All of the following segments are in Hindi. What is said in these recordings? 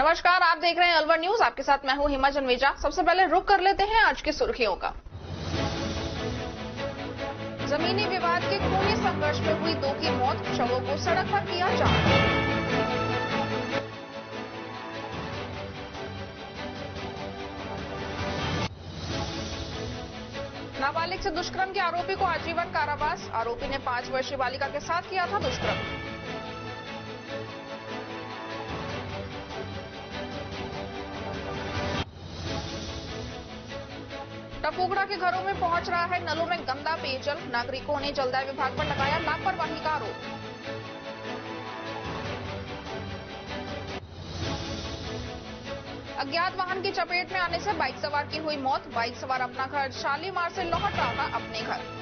नमस्कार, आप देख रहे हैं अलवर न्यूज। आपके साथ मैं हूं हिमा जन्वेजा। सबसे पहले रुक कर लेते हैं आज की सुर्खियों का। जमीनी विवाद के खूनी संघर्ष में हुई 2 की मौत, शवों को सड़क पर किया जाम। नाबालिग से दुष्कर्म के आरोपी को आजीवन कारावास, आरोपी ने 5 वर्षीय बालिका के साथ किया था दुष्कर्म। टपोगड़ा के घरों में पहुंच रहा है नलों में गंदा पेयजल, नागरिकों ने जलदाय विभाग पर लगाया लापरवाही का आरोप। अज्ञात वाहन की चपेट में आने से बाइक सवार की हुई मौत, बाइक सवार अपना घर शालीमार से लौट रहा था अपने घर।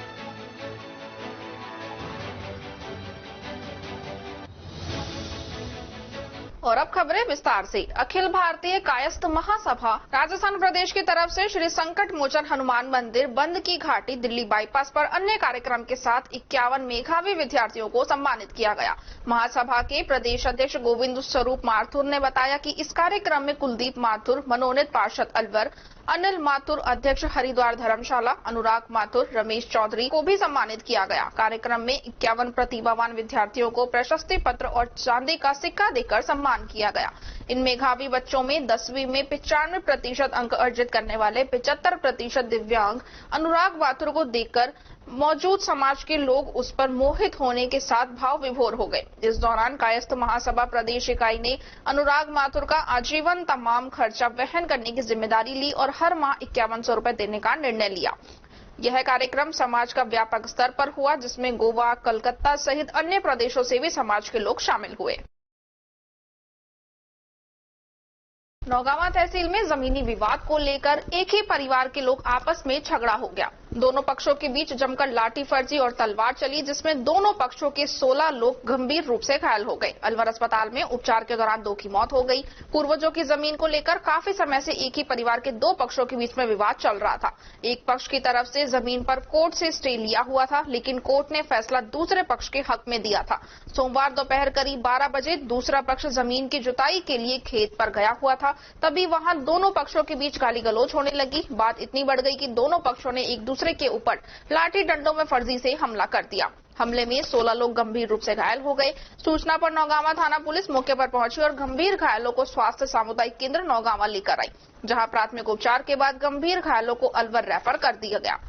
और अब खबरें विस्तार से। अखिल भारतीय कायस्थ महासभा राजस्थान प्रदेश की तरफ से श्री संकट मोचन हनुमान मंदिर बंद की घाटी दिल्ली बाईपास पर अन्य कार्यक्रम के साथ 51 मेधावी विद्यार्थियों को सम्मानित किया गया। महासभा के प्रदेश अध्यक्ष गोविंद स्वरूप माथुर ने बताया कि इस कार्यक्रम में कुलदीप माथुर, मनोनीत पार्षद अलवर, अनिल माथुर अध्यक्ष हरिद्वार धर्मशाला, अनुराग माथुर, रमेश चौधरी को भी सम्मानित किया गया। कार्यक्रम में 51 प्रतिभावान विद्यार्थियों को प्रशस्ति पत्र और चांदी का सिक्का देकर सम्मान किया गया। इन मेधावी बच्चों में 10वीं में 95% अंक अर्जित करने वाले 75% दिव्यांग अनुराग माथुर को देखकर मौजूद समाज के लोग उस पर मोहित होने के साथ भाव विभोर हो गए। इस दौरान कायस्थ महासभा प्रदेश इकाई ने अनुराग माथुर का आजीवन तमाम खर्चा वहन करने की जिम्मेदारी ली और हर माह 5100 रुपए देने का निर्णय लिया। यह कार्यक्रम समाज का व्यापक स्तर पर हुआ, जिसमें गोवा, कलकत्ता सहित अन्य प्रदेशों से भी समाज के लोग शामिल हुए। नौगावा तहसील में जमीनी विवाद को लेकर एक ही परिवार के लोग आपस में झगड़ा हो गया। दोनों पक्षों के बीच जमकर लाठीफर्जी और तलवार चली, जिसमें दोनों पक्षों के 16 लोग गंभीर रूप से घायल हो गए। अलवर अस्पताल में उपचार के दौरान 2 की मौत हो गई। पूर्वजों की जमीन को लेकर काफी समय से एक ही परिवार के 2 पक्षों के बीच में विवाद चल रहा था। एक पक्ष की तरफ से जमीन पर कोर्ट से स्टे लिया हुआ था, लेकिन कोर्ट ने फैसला दूसरे पक्ष के हक में दिया था। सोमवार दोपहर करीब 12 बजे दूसरा पक्ष जमीन की जुताई के लिए खेत पर गया हुआ था, तभी वहां दोनों पक्षों के बीच गाली गलौज होने लगी। बात इतनी बढ़ गई कि दोनों पक्षों ने एक दूसरे के ऊपर लाठी डंडों में फर्जी से हमला कर दिया। हमले में 16 लोग गंभीर रूप से घायल हो गए। सूचना पर नौगावा थाना पुलिस मौके पर पहुंची और गंभीर घायलों को स्वास्थ्य सामुदायिक केंद्र नौगावा लेकर आई, जहां प्राथमिक उपचार के बाद गंभीर घायलों को अलवर रेफर कर दिया गया।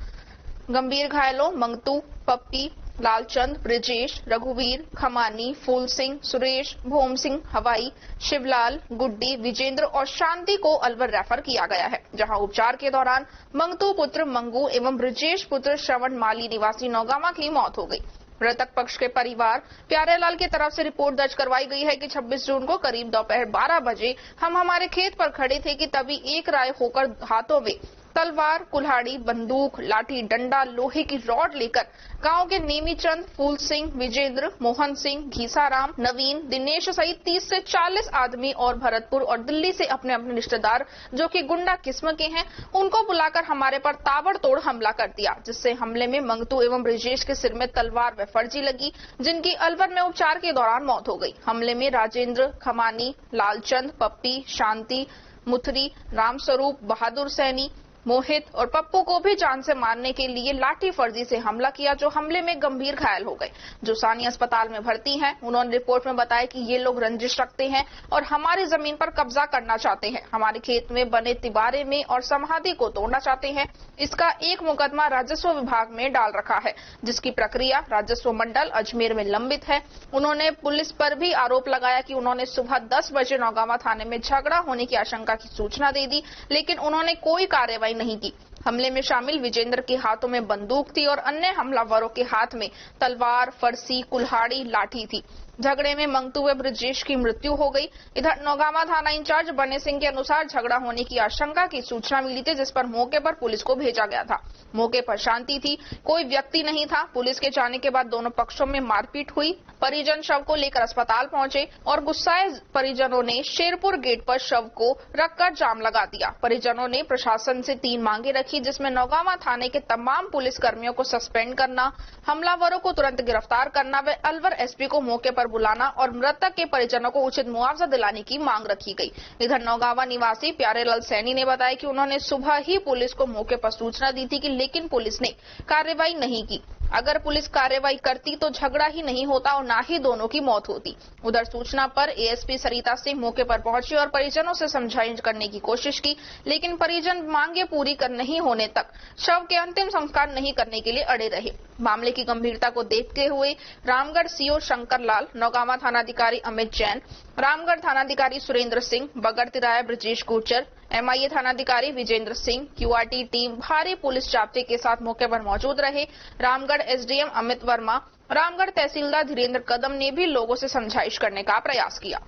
गंभीर घायलों मंगतू, पप्पी, लालचंद, ब्रिजेश, रघुवीर, खमानी, फूल सिंह, सुरेश, भोम सिंह, हवाई, शिवलाल, गुड्डी, विजेंद्र और शांति को अलवर रेफर किया गया है, जहां उपचार के दौरान मंगतू पुत्र मंगू एवं ब्रिजेश पुत्र श्रवण माली निवासी नौगावा की मौत हो गई। मृतक पक्ष के परिवार प्यारेलाल की तरफ से रिपोर्ट दर्ज करवाई गई है कि 26 जून को करीब दोपहर 12 बजे हम हमारे खेत पर खड़े थे कि तभी एक राय होकर हाथों में तलवार, कुल्हाड़ी, बंदूक, लाठी, डंडा, लोहे की रॉड लेकर गांव के नेमीचंद, फूल सिंह, विजेंद्र, मोहन सिंह, घीसाराम, नवीन, दिनेश सहित 30 से 40 आदमी और भरतपुर और दिल्ली से अपने अपने रिश्तेदार जो कि गुंडा किस्म के हैं, उनको बुलाकर हमारे पर ताबड़तोड़ हमला कर दिया, जिससे हमले में मंगतू एवं ब्रिजेश के सिर में तलवार व फर्जी लगी, जिनकी अलवर में उपचार के दौरान मौत हो गई। हमले में राजेंद्र, खमानी, लालचंद, पप्पी, शांति, मुथरी, रामस्वरूप, बहादुर सैनी, मोहित और पप्पू को भी जान से मारने के लिए लाठी फर्जी से हमला किया, जो हमले में गंभीर घायल हो गए, जो सानी अस्पताल में भर्ती हैं। उन्होंने रिपोर्ट में बताया कि ये लोग रंजिश रखते हैं और हमारी जमीन पर कब्जा करना चाहते हैं, हमारे खेत में बने तिबारे में और समाधि को तोड़ना चाहते हैं। इसका एक मुकदमा राजस्व विभाग में डाल रखा है, जिसकी प्रक्रिया राजस्व मंडल अजमेर में लंबित है। उन्होंने पुलिस पर भी आरोप लगाया कि उन्होंने सुबह 10 बजे नौगावा थाने में झगड़ा होने की आशंका की सूचना दे दी, लेकिन उन्होंने कोई कार्रवाई नहीं की। हमले में शामिल विजेंद्र के हाथों में बंदूक थी और अन्य हमलावरों के हाथ में तलवार, फरसी, कुल्हाड़ी, लाठी थी। झगड़े में मंगतू व ब्रजेश की मृत्यु हो गई। इधर नौगावा थाना इंचार्ज बने सिंह के अनुसार झगड़ा होने की आशंका की सूचना मिली थी, जिस पर मौके पर पुलिस को भेजा गया था। मौके पर शांति थी, कोई व्यक्ति नहीं था। पुलिस के जाने के बाद दोनों पक्षों में मारपीट हुई। परिजन शव को लेकर अस्पताल पहुंचे और गुस्साए परिजनों ने शेरपुर गेट पर शव को रखकर जाम लगा दिया। परिजनों ने प्रशासन से 3 मांगे रखी, जिसमें नौगावा थाने के तमाम पुलिस कर्मियों को सस्पेंड करना, हमलावरों को तुरंत गिरफ्तार करना व अलवर एसपी को मौके पर पर बुलाना और मृतक के परिजनों को उचित मुआवजा दिलाने की मांग रखी गई। इधर नौगावा निवासी प्यारेलाल सैनी ने बताया कि उन्होंने सुबह ही पुलिस को मौके पर सूचना दी थी, लेकिन पुलिस ने कार्रवाई नहीं की। अगर पुलिस कार्रवाई करती तो झगड़ा ही नहीं होता और ना ही दोनों की मौत होती। उधर सूचना पर एएसपी सरिता सिंह मौके पर पहुंची और परिजनों से समझाइश करने की कोशिश की, लेकिन परिजन मांगे पूरी नहीं होने तक शव के अंतिम संस्कार नहीं करने के लिए अड़े रहे। मामले की गंभीरता को देखते हुए रामगढ़ सीओ शंकर लाल, नौगावा थानाधिकारी अमित जैन, रामगढ़ थानाधिकारी सुरेंद्र सिंह, बगर तिराया ब्रजेश गुर्जर, एमआईए थानाधिकारी विजेंद्र सिंह, क्यूआरटी टीम भारी पुलिस जाब्ते के साथ मौके पर मौजूद रहे। रामगढ़ एसडीएम अमित वर्मा, रामगढ़ तहसीलदार धीरेन्द्र कदम ने भी लोगों से समझाइश करने का प्रयास किया।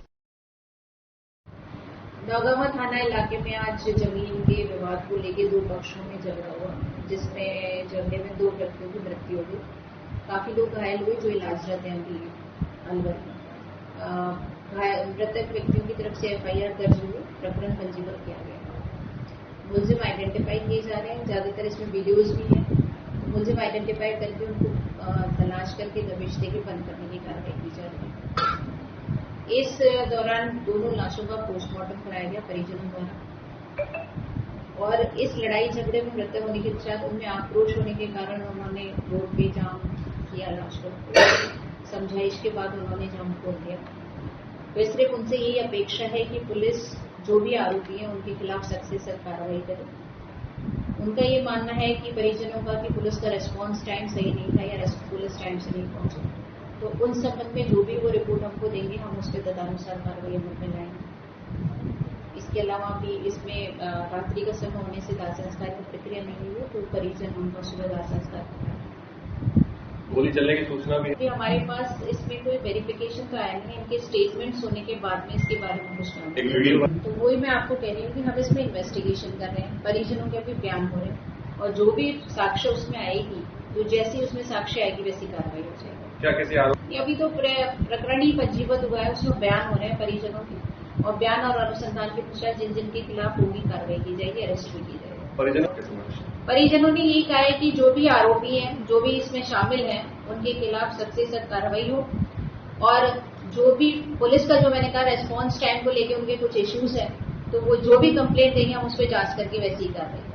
नौगावा थाना इलाके में आज जमीन के विवाद को लेकर दो पक्षों में झगड़ा हुआ, जिसमें झगड़े में 2 व्यक्तियों की मृत्यु हो गई। काफी लोग घायल हुए जो इलाजरत हैं अभी अलवर में। मृतक व्यक्तियों की तरफ से एफआईआर दर्ज हुई, प्रकरण पंजीबद्ध किया गया। मुलजिम आइडेंटिफाई किए जा रहे हैं, ज्यादातर इसमें वीडियोज भी हैं। मुलजिम आइडेंटिफाई करके उनको तलाश करके दबिश देकर बंद करने की कार्रवाई की जा रही है। इस दौरान दोनों लाशों का पोस्टमार्टम कराया गया परिजनों द्वारा, और इस लड़ाई झगड़े में मृतक होने के पश्चात उनमें आक्रोश होने के कारण उन्होंने रोड पे जाम किया। लाश को समझाइश के बाद उन्होंने जाम खोल दिया। तो सिर्फ उनसे यही अपेक्षा है कि पुलिस जो भी आरोपी हैं उनके खिलाफ सख्त से सख्त कार्रवाई करे। उनका ये मानना है कि परिजनों का कि पुलिस का रेस्पॉन्स टाइम सही नहीं था या पुलिस टाइम से नहीं पहुंची, तो उन संबंध में जो भी वो रिपोर्ट हमको देंगे हम उस पर तदनुसार कार्रवाई अमल में लाएंगे। इसके अलावा भी इसमें रात्रि का समय होने से दाह संस्कार की प्रक्रिया नहीं हुई है, तो परिजन उनका सुबह दाह संस्कार कराएंगे। गोली चलने की सूचना भी हमारे पास इसमें कोई वेरिफिकेशन तो आया नहीं, इनके स्टेटमेंट्स होने के बाद में इसके बारे में कुछ जानकारी, तो वही मैं आपको कह रही हूँ कि हम इसमें इन्वेस्टिगेशन कर रहे हैं। परिजनों के भी बयान हो रहे हैं और जो भी साक्ष्य उसमें आएगी, तो जैसी उसमें साक्ष्य आएगी वैसी कार्रवाई हो जाएगी। क्या किसी आरोपी अभी तो प्रकरण ही पंजीबद्ध हुआ है, उसमें बयान हो रहे हैं परिजनों के, और बयान और अनुसंधान के पश्चात जिन जिन के खिलाफ होगी कार्रवाई की जाएगी, अरेस्ट भी की जाएगी। परिजनों ने यही कहा है कि जो भी आरोपी हैं, जो भी इसमें शामिल हैं, उनके खिलाफ सख्त से सख्त कार्रवाई हो, और जो भी पुलिस का जो मैंने कहा रेस्पॉन्स टाइम को लेकर उनके कुछ इश्यूज हैं, तो वो जो भी कंप्लेंट देंगे हम उस पर जांच करके वैसे ही कार्रवाई करेंगे।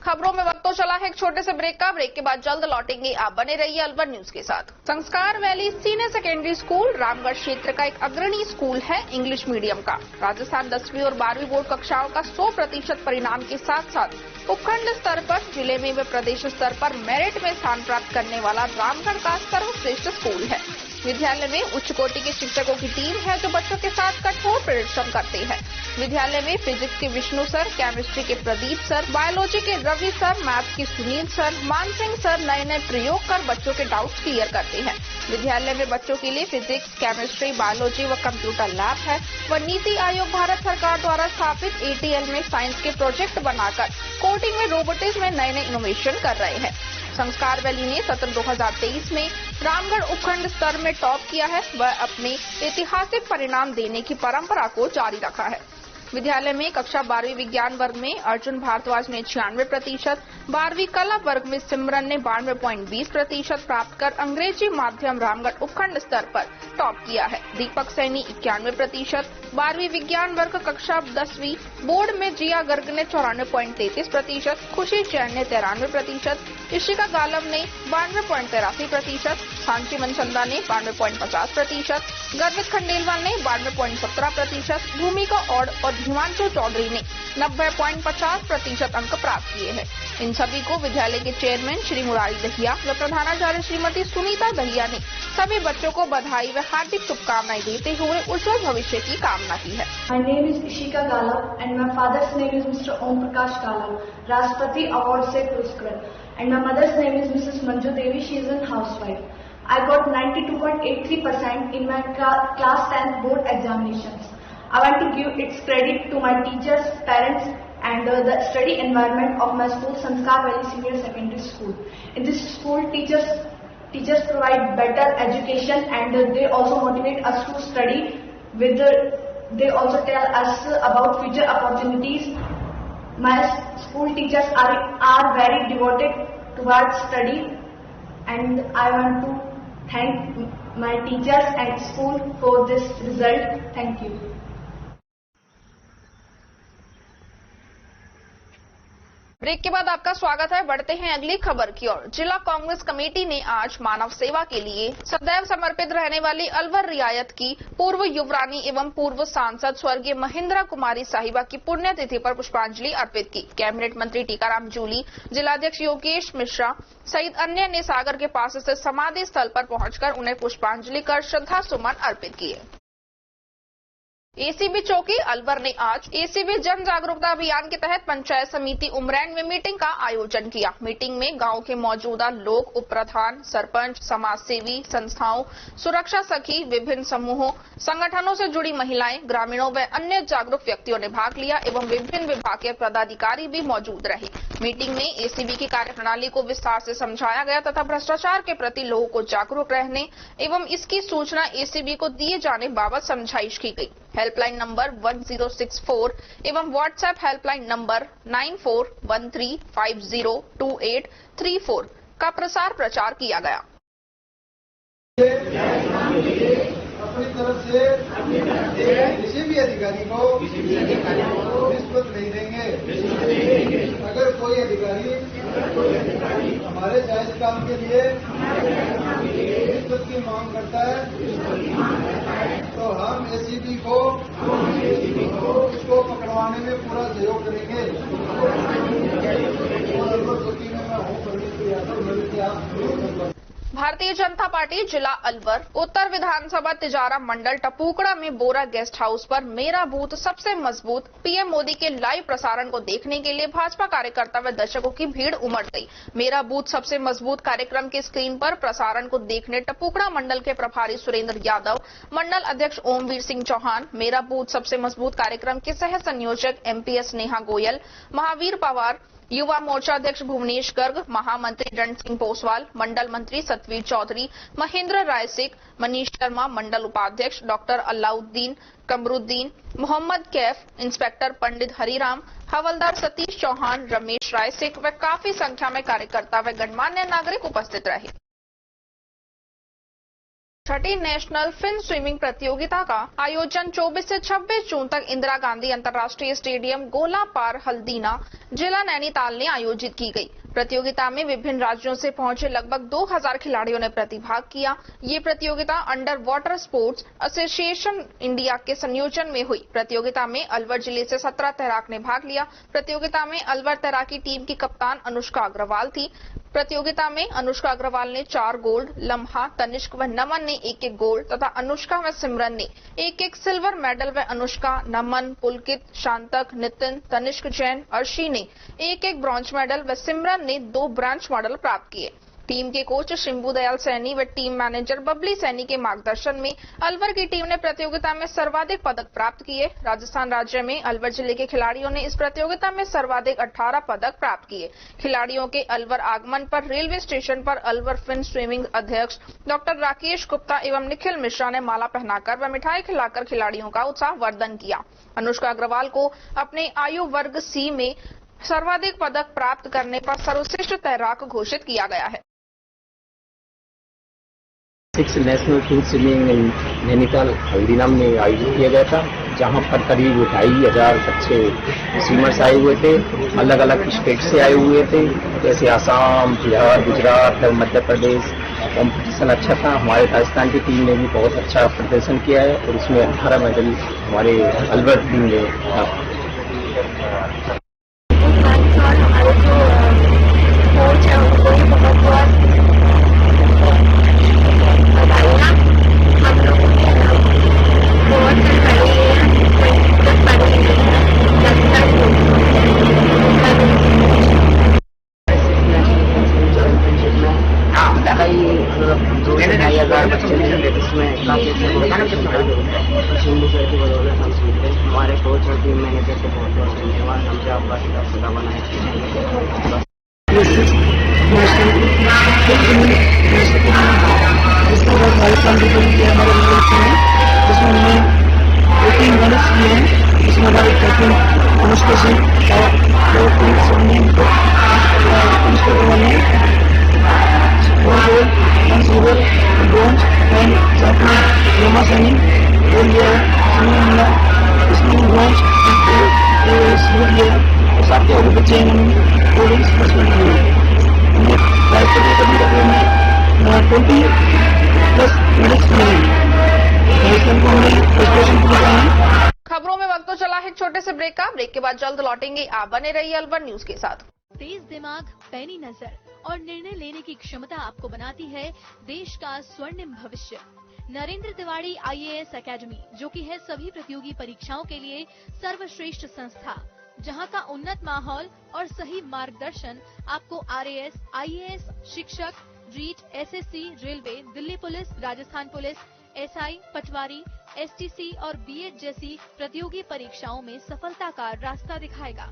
खबरों में वक्त तो चला है एक छोटे से ब्रेक का। ब्रेक के बाद जल्द लौटेंगे, आप बने रहिए अलवर न्यूज के साथ। संस्कार valley senior secondary school Ramgarh क्षेत्र का एक अग्रणी स्कूल है इंग्लिश मीडियम का। राजस्थान 10वीं और 12वीं बोर्ड कक्षाओं का 100% परिणाम के साथ साथ उपखंड स्तर पर, जिले में व प्रदेश स्तर पर मेरिट में स्थान प्राप्त करने वाला रामगढ़ का सर्वश्रेष्ठ स्कूल है। विद्यालय में उच्च कोटि के शिक्षकों की टीम है जो बच्चों के साथ कठोर परिश्रम करते हैं। विद्यालय में फिजिक्स के विष्णु सर, केमिस्ट्री के प्रदीप सर, बायोलॉजी के रवि सर, मैथ्स के सुनील सर, मानसिंह सर नए नए प्रयोग कर बच्चों के डाउट्स क्लियर करते हैं। विद्यालय में बच्चों के लिए फिजिक्स, केमिस्ट्री, बायोलॉजी व कंप्यूटर लैब है व नीति आयोग भारत सरकार द्वारा स्थापित ATL में साइंस के प्रोजेक्ट बनाकर कोडिंग में रोबोटिक्स में नए नए इनोवेशन कर रहे हैं। संस्कार वैली ने सत्र 2023 में रामगढ़ उपखंड स्तर में टॉप किया है व अपने ऐतिहासिक परिणाम देने की परंपरा को जारी रखा है। विद्यालय में कक्षा 12वीं विज्ञान वर्ग में अर्जुन भारद्वाज ने 96%, 12वीं कला वर्ग में सिमरन ने 92.20% प्राप्त कर अंग्रेजी माध्यम रामगढ़ उपखंड स्तर पर टॉप किया है। दीपक सैनी 91%, 12वीं विज्ञान वर्ग कक्षा 10वीं बोर्ड में जिया गर्ग ने 94.33%, खुशी जैन ने 93%, इशिका गालव ने 92.83%, सांची मनचंदा ने 92.50%, गर्वित खंडेलवाल ने 92.17%, भूमिका और हिमांशु चौधरी ने 90.50% अंक प्राप्त किए हैं। इन सभी को विद्यालय के चेयरमैन श्री मुरारी दहिया व प्रधानाचार्य श्रीमती सुनीता दहिया ने सभी बच्चों को बधाई व हार्दिक शुभकामनाएं देते हुए उज्जवल भविष्य की कामना की है। My name is Ishika Galav and my father's name is Mr. Om Prakash Galav, Rashtrapati Award से पुरस्कृत, and my mother's name is Mrs. Manju Devi. She is a housewife. I got 92.83% in my class 10th board examinations. I want to give its credit to my teachers, parents, and the study environment of my school, Sanskar Valley Senior Secondary School. In this school, teachers provide better education, and they also motivate us to study. They also tell us about future opportunities. My school teachers are very devoted towards study, and I want to thank my teachers and school for this result. Thank you. Break के बाद आपका स्वागत है। बढ़ते हैं अगली खबर की ओर। जिला कांग्रेस कमेटी ने आज मानव सेवा के लिए सदैव समर्पित रहने वाली अलवर रियायत की पूर्व युवरानी एवं पूर्व सांसद स्वर्गीय महिंद्रा कुमारी साहिबा की पुण्यतिथि पर पुष्पांजलि अर्पित की। कैबिनेट मंत्री टीकाराम जूली, जिलाध्यक्ष योगेश मिश्रा सहित अन्य ने सागर के पास स्थित समाधि स्थल पर पहुंचकर उन्हें पुष्पांजलि कर श्रद्धा सुमन अर्पित किए। एसीबी चौकी अलवर ने आज एसीबी जन जागरूकता अभियान के तहत पंचायत समिति उमरैन में मीटिंग का आयोजन किया। मीटिंग में गांव के मौजूदा लोग, उप प्रधान, सरपंच, समाज सेवी संस्थाओं, सुरक्षा सखी, विभिन्न समूहों, संगठनों से जुड़ी महिलाएं, ग्रामीणों व अन्य जागरूक व्यक्तियों ने भाग लिया एवं विभिन्न विभाग के पदाधिकारी भी मौजूद रहे। मीटिंग में एसीबी की कार्यप्रणाली को विस्तार से समझाया गया तथा भ्रष्टाचार के प्रति लोगों को जागरूक रहने एवं इसकी सूचना एसीबी को दिए जाने बाबत समझाइश की गई। हेल्पलाइन नंबर 1064 एवं व्हाट्सएप हेल्पलाइन नंबर 9413502834 का प्रसार प्रचार किया गया। अपनी तरफ से किसी भी अधिकारी को रिश्वत नहीं देंगे। अगर कोई अधिकारी हमारे जायज काम के लिए रिश्वत की मांग करता है तो हम एसीबी को उसको पकड़वाने में पूरा सहयोग करेंगे। और अलवर चौकी में मैं हूँ परमेश्वर यादव, मिलकर आप जरूर। भारतीय जनता पार्टी जिला अलवर उत्तर विधानसभा तिजारा मंडल टपूकड़ा में बोरा गेस्ट हाउस पर मेरा बूथ सबसे मजबूत पीएम मोदी के लाइव प्रसारण को देखने के लिए भाजपा कार्यकर्ता व दर्शकों की भीड़ उमड़ गई। मेरा बूथ सबसे मजबूत कार्यक्रम की स्क्रीन पर प्रसारण को देखने टपूकड़ा मंडल के प्रभारी सुरेंद्र यादव, मंडल अध्यक्ष ओमवीर सिंह चौहान, मेरा बूथ सबसे मजबूत कार्यक्रम के सह संयोजक एमपीएस नेहा गोयल, महावीर पवार, युवा मोर्चा अध्यक्ष भुवनेश गर्ग, महामंत्री रण सिंह पोसवाल, मंडल मंत्री सतवीर चौधरी, महेंद्र राय सिख, मनीष शर्मा, मंडल उपाध्यक्ष डॉक्टर अलाउद्दीन कमरुद्दीन, मोहम्मद कैफ, इंस्पेक्टर पंडित हरिराम, हवलदार सतीश चौहान, रमेश राय सिख व काफी संख्या में कार्यकर्ता व गणमान्य नागरिक उपस्थित रहे। छठी नेशनल फिन स्विमिंग प्रतियोगिता का आयोजन 24 से 26 जून तक इंदिरा गांधी अंतर्राष्ट्रीय स्टेडियम गोलापार हल्दीना जिला नैनीताल ने आयोजित की गई। प्रतियोगिता में विभिन्न राज्यों से पहुंचे लगभग 2000 खिलाड़ियों ने प्रतिभाग किया। ये प्रतियोगिता under water sports association India के संयोजन में हुई। प्रतियोगिता में अलवर जिले से 17 तैराक ने भाग लिया। प्रतियोगिता में अलवर तैराकी टीम की कप्तान अनुष्का अग्रवाल थी। प्रतियोगिता में अनुष्का अग्रवाल ने 4 गोल्ड, लम्हा, तनिष्क व नमन ने 1-1 गोल्ड तथा अनुष्का व सिमरन ने 1-1 सिल्वर मेडल व अनुष्का, नमन, पुलकित, शांतक, नितिन, तनिष्क जैन, अर्शी ने 1-1 ब्रॉन्ज मेडल व सिमरन ने 2 ब्रॉन्ज मेडल प्राप्त किए। टीम के कोच शिंबू दयाल सैनी व टीम मैनेजर बबली सैनी के मार्गदर्शन में अलवर की टीम ने प्रतियोगिता में सर्वाधिक पदक प्राप्त किए। राजस्थान राज्य में अलवर जिले के खिलाड़ियों ने इस प्रतियोगिता में सर्वाधिक 18 पदक प्राप्त किए। खिलाड़ियों के अलवर आगमन पर रेलवे स्टेशन पर अलवर फिन स्विमिंग अध्यक्ष डॉक्टर राकेश गुप्ता एवं निखिल मिश्रा ने माला पहनाकर व मिठाई खिलाकर खिलाड़ियों का उत्साहवर्धन किया। अनुष्का अग्रवाल को अपने आयु वर्ग सी में सर्वाधिक पदक प्राप्त करने पर सर्वश्रेष्ठ तैराक घोषित किया गया है। 6 national fin swimming Nainital Haldiram में आयोजित किया गया था, जहां पर करीब 2500 बच्चे स्विमर्स आए हुए थे। अलग अलग स्टेट से आए हुए थे, जैसे आसाम, बिहार, गुजरात, मध्य प्रदेश। कॉम्पिटिशन अच्छा था। हमारे राजस्थान की टीम ने भी बहुत अच्छा प्रदर्शन किया है और इसमें 18 मेडल हमारे अलवर टीम ने हमारे जो कोच है उनको भी बहुत बहुत बधाइयाँ। हम लोगों ने बहुत पढ़ी है 2,500 बच्चे इसमें काफी की बदौलत हम सीख गए। हमारे कोच और टीम मैनेजर को बहुत बहुत धन्यवाद। हमसे आपका सदा बनाए। जिसमें हमने 18 मेडल्स किए हैं, जिसमें हमारे कैप्टन अनुष्का सिंह और सिल्वर, ब्रॉन्ज एंड फोन लिया है, इसमें लॉन्च शुरू किया है और 7 और बच्चे हैं और इस बस में हमने ड्राइव करने का भी रखे हैं 20+ मिनट्स में हमने रजिस्ट्रेशन किया है। खबरों में वक्त तो चला है छोटे से ब्रेक का। ब्रेक के बाद जल्द लौटेंगे। आप बने रहिए अलवर न्यूज के साथ। तेज दिमाग, पैनी नजर और निर्णय लेने की क्षमता आपको बनाती है देश का स्वर्णिम भविष्य। नरेंद्र तिवारी IAS एकेडमी, जो कि है सभी प्रतियोगी परीक्षाओं के लिए सर्वश्रेष्ठ संस्था, जहां का उन्नत माहौल और सही मार्गदर्शन आपको RAS, IAS, शिक्षक, REET, SSC, railway, Delhi police, Rajasthan police, SI, patwari, STC और BEd जैसी प्रतियोगी परीक्षाओं में सफलता का रास्ता दिखाएगा।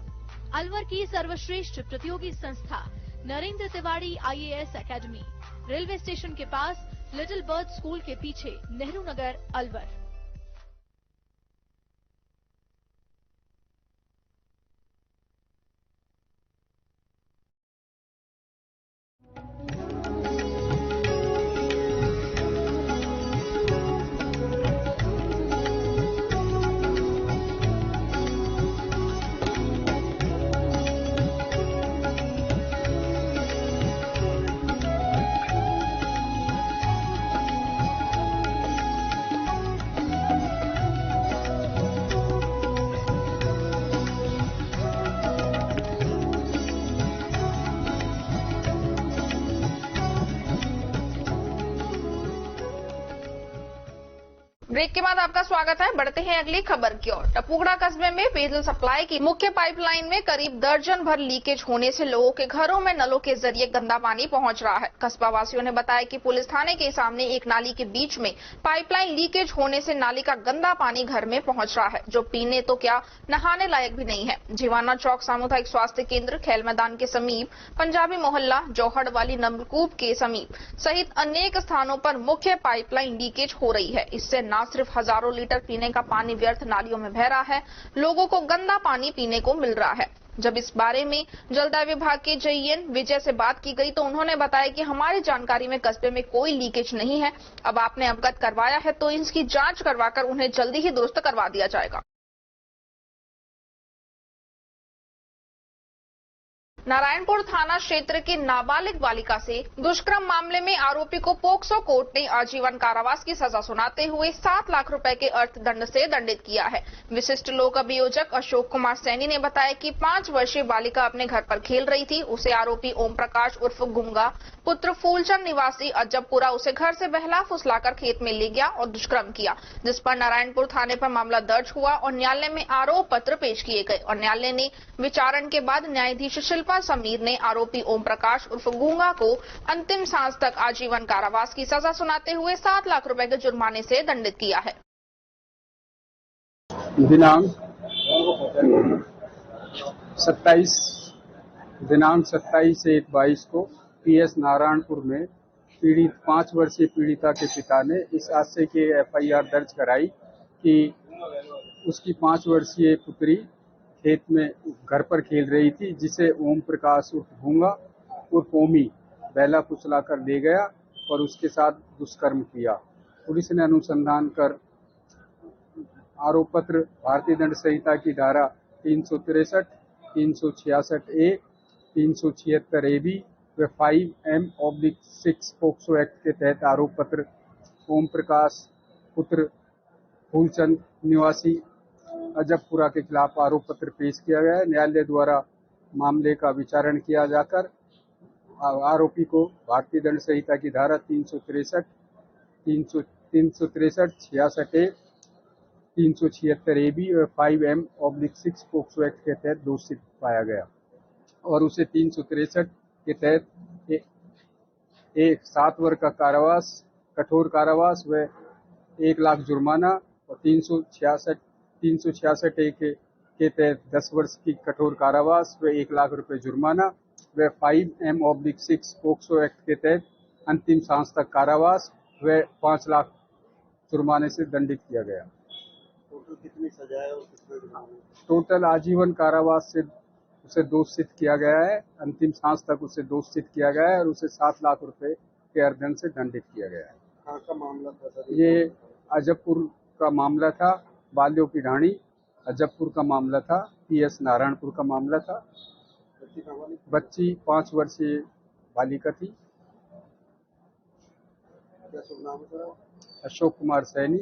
अलवर की सर्वश्रेष्ठ प्रतियोगी संस्था Narendra Tiwari IAS academy, railway station के पास, लिटिल बर्ड स्कूल के पीछे, नेहरू नगर, अलवर। ब्रेक के बाद आपका स्वागत है। बढ़ते हैं अगली खबर की ओर। टपुगड़ा कस्बे में पेयजल सप्लाई की मुख्य पाइपलाइन में करीब दर्जन भर लीकेज होने से लोगों के घरों में नलों के जरिए गंदा पानी पहुंच रहा है। कस्बा वासियों ने बताया कि पुलिस थाने के सामने एक नाली के बीच में पाइपलाइन लीकेज होने से नाली का गंदा पानी घर में पहुंच रहा है, जो पीने तो क्या नहाने लायक भी नहीं है। जीवाना चौक सामुदायिक स्वास्थ्य केंद्र, खेल मैदान के समीप, पंजाबी मोहल्ला, जौहड़ वाली नलकूप के समीप सहित अनेक स्थानों पर मुख्य पाइपलाइन लीकेज हो रही है। इससे न सिर्फ हजारों लीटर पीने का पानी व्यर्थ नालियों में बह रहा है, लोगों को गंदा पानी पीने को मिल रहा है। जब इस बारे में जलदाय विभाग के JN विजय से बात की गई तो उन्होंने बताया कि हमारी जानकारी में कस्बे में कोई लीकेज नहीं है। अब आपने अवगत करवाया है तो इसकी जांच करवाकर उन्हें जल्दी ही दुरुस्त करवा दिया जाएगा। नारायणपुर थाना क्षेत्र की नाबालिग बालिका से दुष्कर्म मामले में आरोपी को पोक्सो कोर्ट ने आजीवन कारावास की सजा सुनाते हुए 7 लाख रुपए के अर्थदंड से दंडित किया है। विशिष्ट लोक अभियोजक अशोक कुमार सैनी ने बताया कि 5 वर्षीय बालिका अपने घर पर खेल रही थी। उसे आरोपी ओम प्रकाश उर्फ गुंगा पुत्र फूलचंद निवासी अजबपुरा उसे घर से बहला फुसलाकर खेत में ले गया और दुष्कर्म किया, जिस पर नारायणपुर थाने पर मामला दर्ज हुआ और न्यायालय में आरोप पत्र पेश किए गए और न्यायालय ने विचारण के बाद न्यायाधीश शिल्पा समीर ने आरोपी ओम प्रकाश उर्फ गूंगा को अंतिम सांस तक आजीवन कारावास की सजा सुनाते हुए 7 लाख रुपए के जुर्माने से दंडित किया है। दिनांक 27/1/22 को PS नारायणपुर में पीड़ित 5 वर्षीय पीड़िता के पिता ने इस आशय की FIR दर्ज कराई कि उसकी 5 वर्षीय पुत्री खेत में घर पर खेल रही थी, जिसे ओम प्रकाश उर्फ गूंगा उर्फ ओमी बहला फुसला कर ले गया और उसके साथ दुष्कर्म किया। पुलिस ने अनुसंधान कर आरोप पत्र भारतीय दंड संहिता की धारा 363, 366A, 376AB व 5M/6 पोक्सो एक्ट के तहत आरोप पत्र ओम प्रकाश पुत्र फूलचंद निवासी अजबपुरा के खिलाफ आरोप पत्र पेश किया गया है। न्यायालय द्वारा मामले का विचारण किया जाकर आरोपी को भारतीय दंड संहिता की धारा 363, 66A, 376AB और 5M/6 पोक्सो एक्ट के तहत दोषी पाया गया और उसे 363 के तहत 7 वर्ष का कारावास, कठोर कारावास व 1 लाख जुर्माना और 366A के तहत 10 वर्ष की कठोर कारावास व 1 लाख रुपए जुर्माना व 5M/6 पोक्सो एक्ट के तहत अंतिम सांस तक कारावास व 5 लाख जुर्माने से दंडित किया गया। टोटल कितनी सजा है और कितने? टोटल आजीवन कारावास से उसे दोषित किया गया है, अंतिम सांस तक उसे दोषित किया गया है और उसे 7 लाख रुपए के अर्थदंड से दंडित किया गया है। कहाँ का मामला था सर? ये अजबपुर का मामला था बाल्यों की ढाणी, अजबपुर का मामला था, PS नारायणपुर का मामला था। बच्ची 5 वर्षीय बालिका थी। अशोक कुमार सैनी।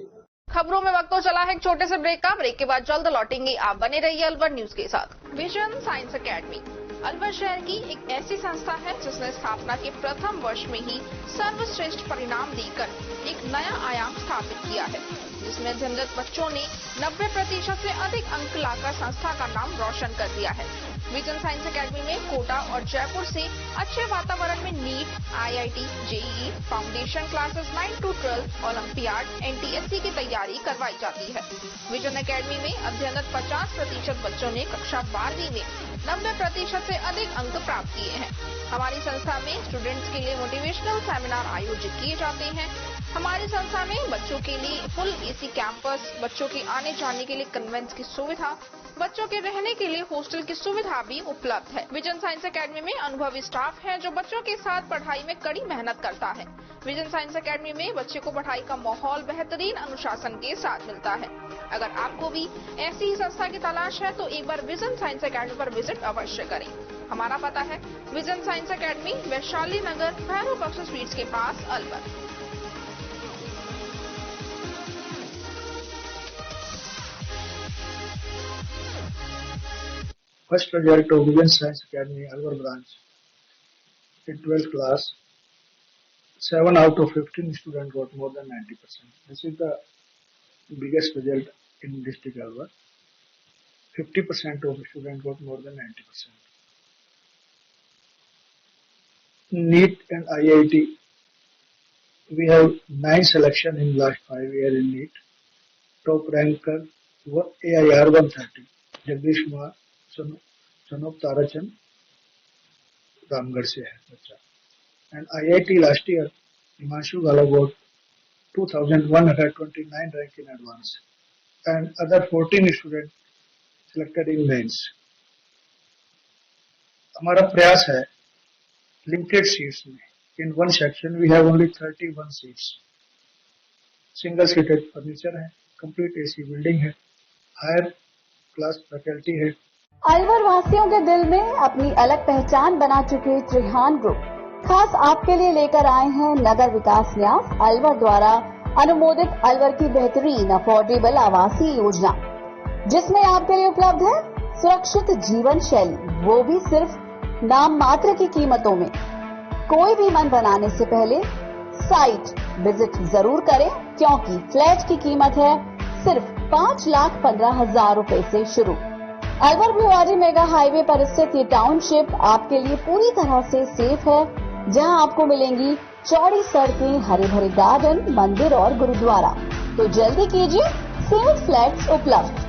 खबरों में वक्त तो चला है एक छोटे से ब्रेक का। ब्रेक के बाद जल्द लौटेंगे। आप बने रहिए अलवर न्यूज के साथ। विजन साइंस एकेडमी अलवर शहर की एक ऐसी संस्था है जिसने स्थापना के प्रथम वर्ष में ही सर्वश्रेष्ठ परिणाम देकर एक नया आयाम स्थापित किया है, जिसमें अध्ययनरत बच्चों ने 90% से अधिक अंक लाकर संस्था का नाम रोशन कर दिया है। विजन साइंस एकेडमी में कोटा और जयपुर से अच्छे वातावरण में NEET, IIT, JEE, foundation classes 9 to 12, olympiad, NTSC की तैयारी करवाई जाती है। विजन एकेडमी में अध्ययनरत 50% बच्चों ने कक्षा 12वीं में 90% से अधिक अंक प्राप्त किए हैं। हमारी संस्था में स्टूडेंट्स के लिए मोटिवेशनल सेमिनार आयोजित किए जाते हैं। हमारी संस्था में बच्चों के लिए फुल AC कैंपस, बच्चों के आने जाने के लिए कन्वेंस की सुविधा, बच्चों के रहने के लिए हॉस्टल की सुविधा भी उपलब्ध है। विजन साइंस एकेडमी में अनुभवी स्टाफ है जो बच्चों के साथ पढ़ाई में कड़ी मेहनत करता है। विजन साइंस एकेडमी में बच्चे को पढ़ाई का माहौल बेहतरीन अनुशासन के साथ मिलता है। अगर आपको भी ऐसी ही संस्था की तलाश है तो एक बार विजन साइंस एकेडमी पर विजिट अवश्य करें। हमारा पता है विजन साइंस एकेडमी, वैशाली नगर, भैरव बख्श स्वीट्स के पास, Alwar. First result of Vision Science Academy, Alvar branch. In 12th class, 7 out of 15 students got more than 90%. This is the biggest result in district Alvar. 50% of students got more than 90%. NEET and IIT, we have 9 selection in last 5 years in NEET. Top ranker AIR 130, Jagdish Kumar, Sanop Tarachand, Ramgarh से है बच्चा। And IIT last year Himanshu Gala got 2129 rank in advance and other 14 student selected in mains. हमारा प्रयास है लिमिटेड सीट्स में, in one section we have only 31 seats. Single seated furniture है, कंप्लीट AC बिल्डिंग है, हायर क्लास फैकल्टी है। अलवर वासियों के दिल में अपनी अलग पहचान बना चुके त्रिहान ग्रुप खास आपके लिए लेकर आए हैं नगर विकास न्यास अलवर द्वारा अनुमोदित अलवर की बेहतरीन अफोर्डेबल आवासीय योजना, जिसमें आपके लिए उपलब्ध है सुरक्षित जीवन शैली, वो भी सिर्फ नाम मात्र की कीमतों में। कोई भी मन बनाने से पहले साइट विजिट जरूर करें, क्योंकि फ्लैट की कीमत है सिर्फ 5,15,000 रुपए से शुरू। अलवर भिवाड़ी मेगा हाईवे पर स्थित ये टाउनशिप आपके लिए पूरी तरह से सेफ है, जहां आपको मिलेंगी चौड़ी सड़कें, हरे भरे गार्डन, मंदिर और गुरुद्वारा। तो जल्दी कीजिए, सेल्स फ्लैट्स उपलब्ध।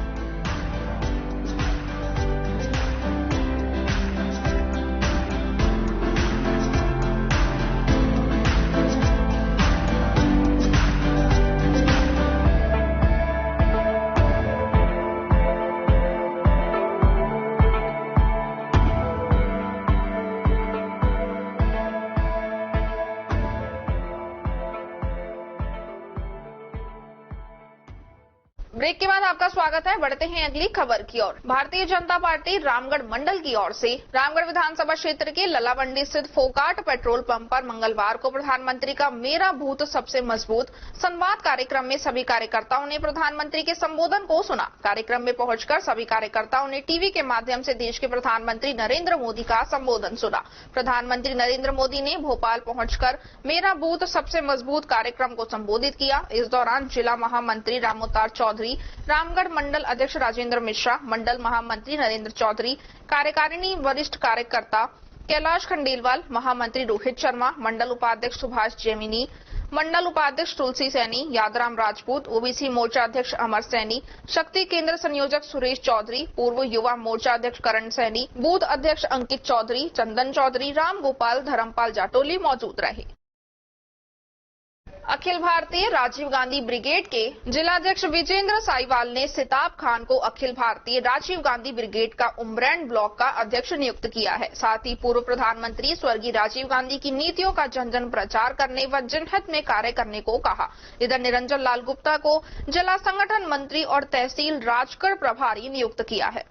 ब्रेक के बाद आपका स्वागत है। बढ़ते हैं अगली खबर की ओर। भारतीय जनता पार्टी रामगढ़ मंडल की ओर से रामगढ़ विधानसभा क्षेत्र के ललावंडी स्थित फोकाट पेट्रोल पंप पर मंगलवार को प्रधानमंत्री का मेरा बूथ सबसे मजबूत संवाद कार्यक्रम में सभी कार्यकर्ताओं ने प्रधानमंत्री के संबोधन को सुना। कार्यक्रम में पहुंचकर सभी कार्यकर्ताओं ने टीवी के माध्यम से देश के प्रधानमंत्री नरेंद्र मोदी का संबोधन सुना। प्रधानमंत्री नरेंद्र मोदी ने भोपाल पहुंचकर मेरा बूथ सबसे मजबूत कार्यक्रम को संबोधित किया। इस दौरान जिला महामंत्री रामोतार चौधरी, रामगढ़ मंडल अध्यक्ष राजेंद्र मिश्रा, मंडल महामंत्री नरेंद्र चौधरी, कार्यकारिणी वरिष्ठ कार्यकर्ता कैलाश खंडेलवाल, महामंत्री रोहित शर्मा, मंडल उपाध्यक्ष सुभाष जैमिनी, मंडल उपाध्यक्ष तुलसी सैनी, यादराम राजपूत, ओबीसी मोर्चा अध्यक्ष अमर सैनी, शक्ति केंद्र संयोजक सुरेश चौधरी, पूर्व युवा मोर्चा अध्यक्ष करण सैनी, बूथ अध्यक्ष अंकित चौधरी, चंदन चौधरी, राम गोपाल, धर्मपाल जाटोली मौजूद रहे। अखिल भारतीय राजीव गांधी ब्रिगेड के जिलाध्यक्ष विजेंद्र साहिवाल ने सिताब खान को अखिल भारतीय राजीव गांधी ब्रिगेड का उमरैंड ब्लॉक का अध्यक्ष नियुक्त किया है। साथ ही पूर्व प्रधानमंत्री स्वर्गीय राजीव गांधी की नीतियों का जन जन प्रचार करने व जनहित में कार्य करने को कहा। इधर निरंजन लाल गुप्ता को जिला संगठन मंत्री और तहसील राजगढ़ प्रभारी नियुक्त किया है।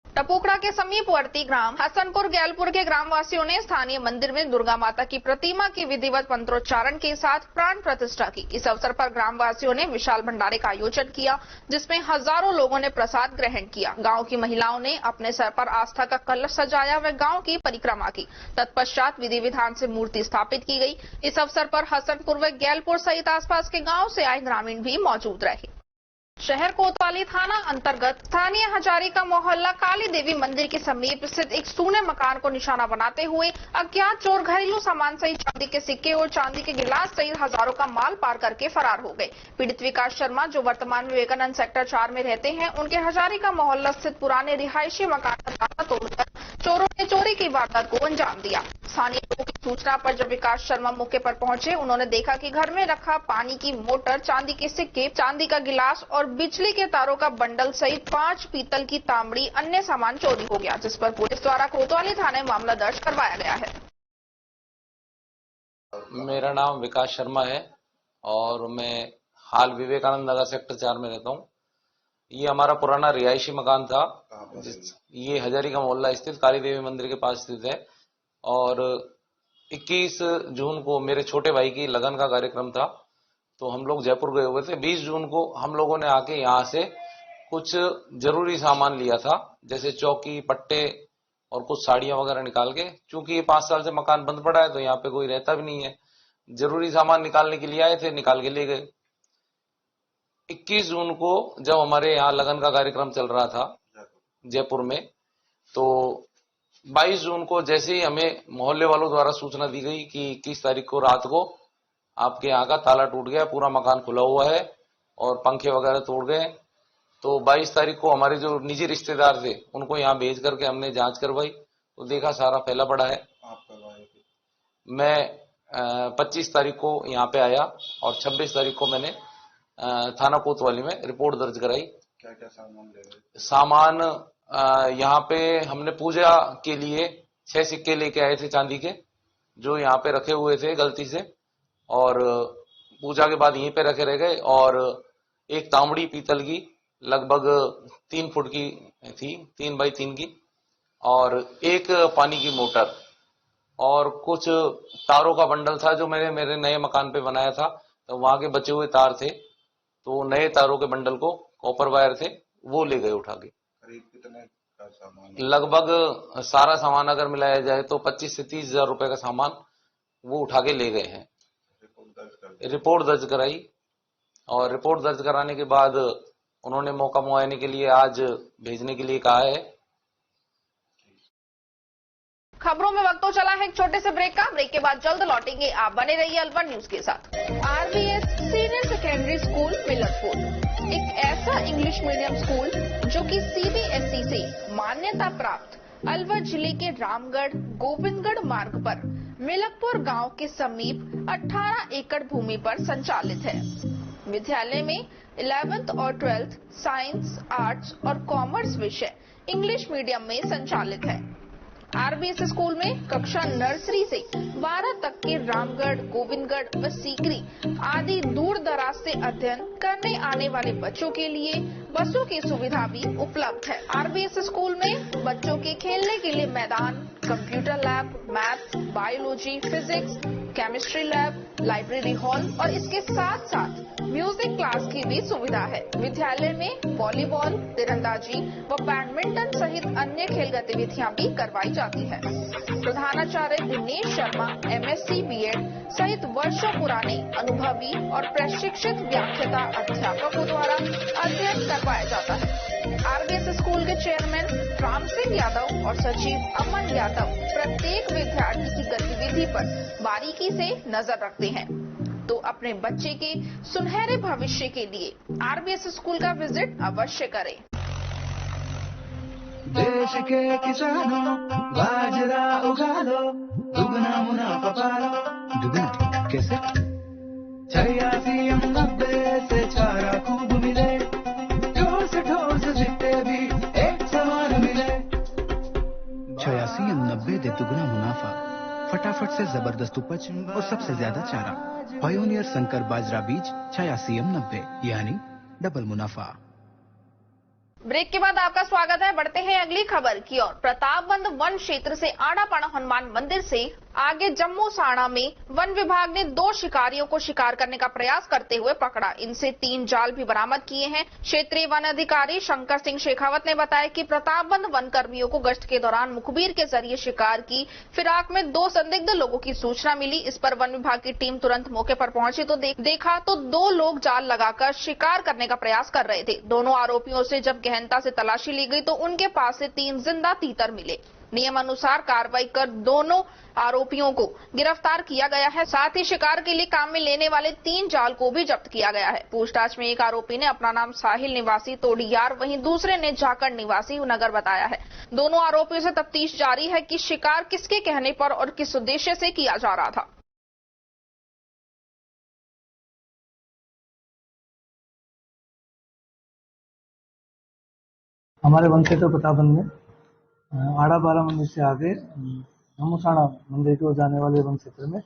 टपोकड़ा के समीपवर्ती ग्राम हसनपुर गैलपुर के ग्रामवासियों ने स्थानीय मंदिर में दुर्गा माता की प्रतिमा की विधिवत मंत्रोच्चारण के साथ प्राण प्रतिष्ठा की। इस अवसर पर ग्रामवासियों ने विशाल भंडारे का आयोजन किया, जिसमें हजारों लोगों ने प्रसाद ग्रहण किया। गांव की महिलाओं ने अपने सर पर आस्था का कलश सजाया व गांव की परिक्रमा की। तत्पश्चात विधि विधान से मूर्ति स्थापित की गई। इस अवसर पर हसनपुर व गैलपुर सहित आसपास के गाँव से आए ग्रामीण भी मौजूद रहे। शहर कोतवाली थाना अंतर्गत स्थानीय हजारी का मोहल्ला काली देवी मंदिर के समीप स्थित एक सूने मकान को निशाना बनाते हुए अज्ञात चोर घरेलू सामान सहित चांदी के सिक्के और चांदी के गिलास सहित हजारों का माल पार करके फरार हो गए। पीड़ित विकास शर्मा, जो वर्तमान में विवेकानंद सेक्टर 4 में रहते हैं, उनके हजारी का मोहल्ला स्थित पुराने रिहायशी मकान का ताला तोड़कर चोरों ने चोरी की वारदात को अंजाम दिया। स्थानीय लोगों की सूचना पर जब विकास शर्मा मौके पर पहुंचे, उन्होंने देखा कि घर में रखा पानी की मोटर, चांदी के सिक्के, चांदी का गिलास और बिजली के तारों का बंडल सहित 5 पीतल की तांबड़ी अन्य सामान चोरी हो गया, जिस पर पुलिस द्वारा कोतवाली थाने में मामला दर्ज करवाया गया है। मेरा नाम विकास शर्मा है और मैं हाल विवेकानंद नगर सेक्टर 4 में रहता हूँ। ये हमारा पुराना रिहायशी मकान था। ये हजारी का मोहल्ला स्थित काली देवी मंदिर के पास स्थित है और 21 जून को मेरे छोटे भाई की लगन का कार्यक्रम था, तो हम लोग जयपुर गए हुए थे। 20 जून को हम लोगों ने आके यहाँ से कुछ जरूरी सामान लिया था, जैसे चौकी, पट्टे और कुछ साड़ियां वगैरह निकाल के। चूंकि ये 5 साल से मकान बंद पड़ा है तो यहाँ पे कोई रहता भी नहीं है, जरूरी सामान निकालने के लिए आए थे, निकाल के ले गए। 21 जून को जब हमारे यहाँ लगन का कार्यक्रम चल रहा था जयपुर में, तो 22 जून को जैसे ही हमें मोहल्ले वालों द्वारा सूचना दी गई कि 21 तारीख को रात को आपके यहाँ का ताला टूट गया, पूरा मकान खुला हुआ है और पंखे वगैरह तोड़ गए, तो 22 तारीख को हमारे जो निजी रिश्तेदार थे उनको यहाँ भेज करके हमने जांच करवाई, तो देखा सारा फैला पड़ा है। मैं 25 तारीख को यहाँ पे आया और 26 तारीख को मैंने थाना कोतवाली में रिपोर्ट दर्ज कराई। क्या क्या सामान ले गए? सामान यहाँ पे हमने पूजा के लिए 6 सिक्के लेके आए थे चांदी के, जो यहाँ पे रखे हुए थे गलती से, और पूजा के बाद यहीं पे रखे रह गए। और एक तांबड़ी पीतल की लगभग 3 फुट की थी, 3 बाई 3 की, और एक पानी की मोटर और कुछ तारों का बंडल था जो मैंने मेरे नए मकान पे बनाया था, तो वहां के बचे हुए तार थे, तो नए तारों के बंडल को, कॉपर वायर थे, वो ले गए उठा के। करीब कितने का सामान? लगभग सारा सामान अगर मिलाया जाए तो 25 से 30 हजार रुपए का सामान वो उठा के ले गए हैं। रिपोर्ट दर्ज कराई और रिपोर्ट दर्ज कराने के बाद उन्होंने मौका मुआयने के लिए आज भेजने के लिए कहा है। खबरों में वक्त तो चला है एक छोटे से ब्रेक का। ब्रेक के बाद जल्द लौटेंगे, आप बने रहिए अलवर न्यूज के साथ। आरबीएस सीनियर सेकेंडरी स्कूल मिलतपुर, एक ऐसा इंग्लिश मीडियम स्कूल जो कि सीबीएसई से मान्यता प्राप्त अलवर जिले के रामगढ़ गोविंदगढ़ मार्ग पर मिलकपुर गांव के समीप 18 एकड़ भूमि पर संचालित है। विद्यालय में 11th और 12th साइंस, आर्ट्स और कॉमर्स विषय इंग्लिश मीडियम में संचालित है। आरबीएस स्कूल में कक्षा नर्सरी से 12 तक के रामगढ़, गोविंदगढ़ व सीकरी आदि दूर दराज से अध्ययन करने आने वाले बच्चों के लिए बसों की सुविधा भी उपलब्ध है। आरबीएस स्कूल में बच्चों के खेलने के लिए मैदान, computer lab, math, biology, physics, chemistry lab, library hall और इसके साथ साथ म्यूजिक क्लास की भी सुविधा है। विद्यालय में वॉलीबॉल, तीरंदाजी व बैडमिंटन सहित अन्य खेल गतिविधियां भी करवाई जाती है। प्रधानाचार्य दिनेश शर्मा एमएससी बीएड सहित वर्षों पुराने अनुभवी और प्रशिक्षित व्याख्याता अध्यापकों द्वारा अध्ययन करवाया जाता है। आरबीएस स्कूल के चेयरमैन राम सिंह यादव और सचिव अमन यादव प्रत्येक विद्यार्थी की गतिविधि पर बारीकी से नजर रखते हैं, तो अपने बच्चे के सुनहरे भविष्य के लिए आरबीएस स्कूल का विजिट अवश्य करें। देश के किसानों बाजरा उगा लो, दुगना मुनाफा पालो। दुगना कैसे? 86 से चारा खूब मिले, ठोस ठोस जितने भी एक समान मिले। 86 दे दुगना मुनाफा, फटाफट से जबरदस्त उपज और सबसे ज्यादा चारा। पायोनियर संकर बाजरा बीज 86 यानी डबल मुनाफा। ब्रेक के बाद आपका स्वागत है। बढ़ते हैं अगली खबर की ओर। प्रतापगंज वन क्षेत्र से आड़ापाड़ा हनुमान मंदिर से आगे जम्मू साड़ा में वन विभाग ने 2 शिकारियों को शिकार करने का प्रयास करते हुए पकड़ा। इनसे 3 जाल भी बरामद किए हैं। क्षेत्रीय वन अधिकारी शंकर सिंह शेखावत ने बताया कि प्रतापगंज वन कर्मियों को गश्त के दौरान मुखबिर के जरिए शिकार की फिराक में 2 संदिग्ध लोगों की सूचना मिली। इस पर वन विभाग की टीम तुरंत मौके पर पहुंची तो देखा तो 2 लोग जाल लगाकर शिकार करने का प्रयास कर रहे थे। दोनों आरोपियों से जब गहनता से तलाशी ली गई तो उनके पास से 3 जिंदा तीतर मिले। नियम अनुसार कार्रवाई कर दोनों आरोपियों को गिरफ्तार किया गया है। साथ ही शिकार के लिए काम में लेने वाले 3 जाल को भी जब्त किया गया है। पूछताछ में एक आरोपी ने अपना नाम साहिल निवासी तोड़ियार, वहीं दूसरे ने झाकड़ निवासी नगर बताया है। दोनों आरोपियों से तफ्तीश जारी है कि शिकार किसके कहने पर और किस उद्देश्य से किया जा रहा था। हमारे वन क्षेत्र प्रतापगंज में आड़ापाड़ा मंदिर से आगे जम्मूसाड़ा मंदिर की ओर जाने वाले वन क्षेत्र में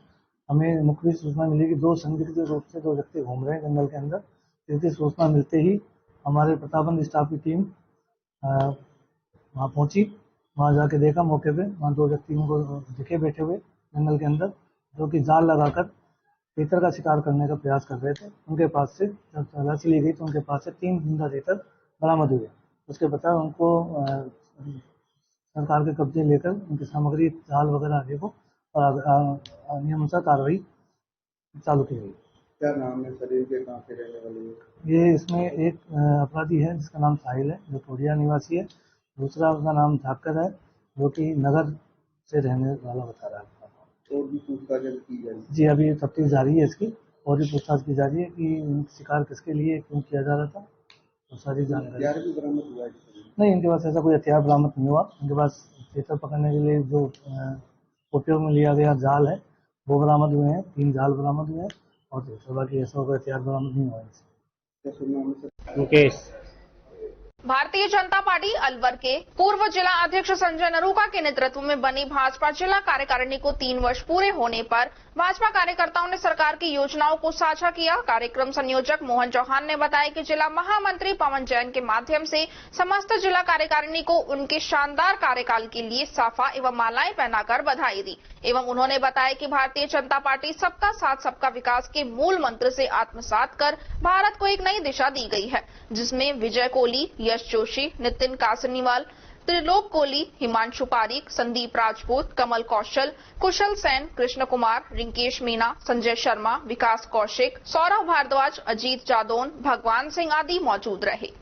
हमें मुख्य सूचना मिली कि 2 संदिग्ध रूप से 2 व्यक्ति घूम रहे हैं जंगल के अंदर। इसकी सूचना मिलते ही हमारे प्रतापगंज स्टाफ की टीम वहाँ पहुंची। वहाँ जाके देखा मौके पे, वहाँ 2 व्यक्तियों को दिखे बैठे हुए जंगल के अंदर, जो कि जाल लगाकर तीतर का शिकार करने का प्रयास कर रहे थे। उनके पास से जब तलाशी ली गई तो उनके पास से 3 जिंदा तीतर बरामद हुए। उसके बाद उनको सरकार के कब्जे लेकर उनकी सामग्री, जाल वगैरह आदि को नियमानुसार कार्रवाई चालू की गई। क्या नाम है शरीर के, कहाँ से रहने वाले? ये इसमें एक अपराधी है जिसका नाम साहिल है, जो तोड़िया निवासी है। दूसरा उसका नाम झाकर है, जो कि नगर से रहने वाला बता रहा है। और भी पूछताछ की जा रही है? जी, अभी तफ्तीश जारी है इसकी, और भी पूछताछ की जा रही है कि शिकार किसके लिए, क्यों किया जा रहा था, तो सारी जानकारी। भी बरामद हुआ है? नहीं, इनके पास ऐसा कोई हथियार बरामद नहीं हुआ। इनके पास तीतर पकड़ने के लिए जो उपयोग में लिया गया जाल है वो बरामद हुए हैं। 3 जाल बरामद हुए हैं और बाकी ऐसा कोई हथियार बरामद नहीं हुआ है। मुकेश। भारतीय जनता पार्टी अलवर के पूर्व जिला अध्यक्ष संजय नरूका के नेतृत्व में बनी भाजपा जिला कार्यकारिणी को 3 वर्ष पूरे होने पर भाजपा कार्यकर्ताओं ने सरकार की योजनाओं को साझा किया। कार्यक्रम संयोजक मोहन चौहान ने बताया कि जिला महामंत्री पवन जैन के माध्यम से समस्त जिला कार्यकारिणी को उनके शानदार कार्यकाल के लिए साफा एवं मालाएं पहनाकर बधाई दी एवं उन्होंने बताया कि भारतीय जनता पार्टी सबका साथ सबका विकास के मूल मंत्र से आत्मसात कर भारत को एक नई दिशा दी गई है, जिसमें विजय कोहली, यश जोशी, नितिन कासनीवाल, त्रिलोक कोहली, हिमांशु पारीक, संदीप राजपूत, कमल कौशल, कुशल सेन, कृष्ण कुमार, रिंकेश मीना, संजय शर्मा, विकास कौशिक, सौरभ भारद्वाज, अजीत जादौन, भगवान सिंह आदि मौजूद रहे।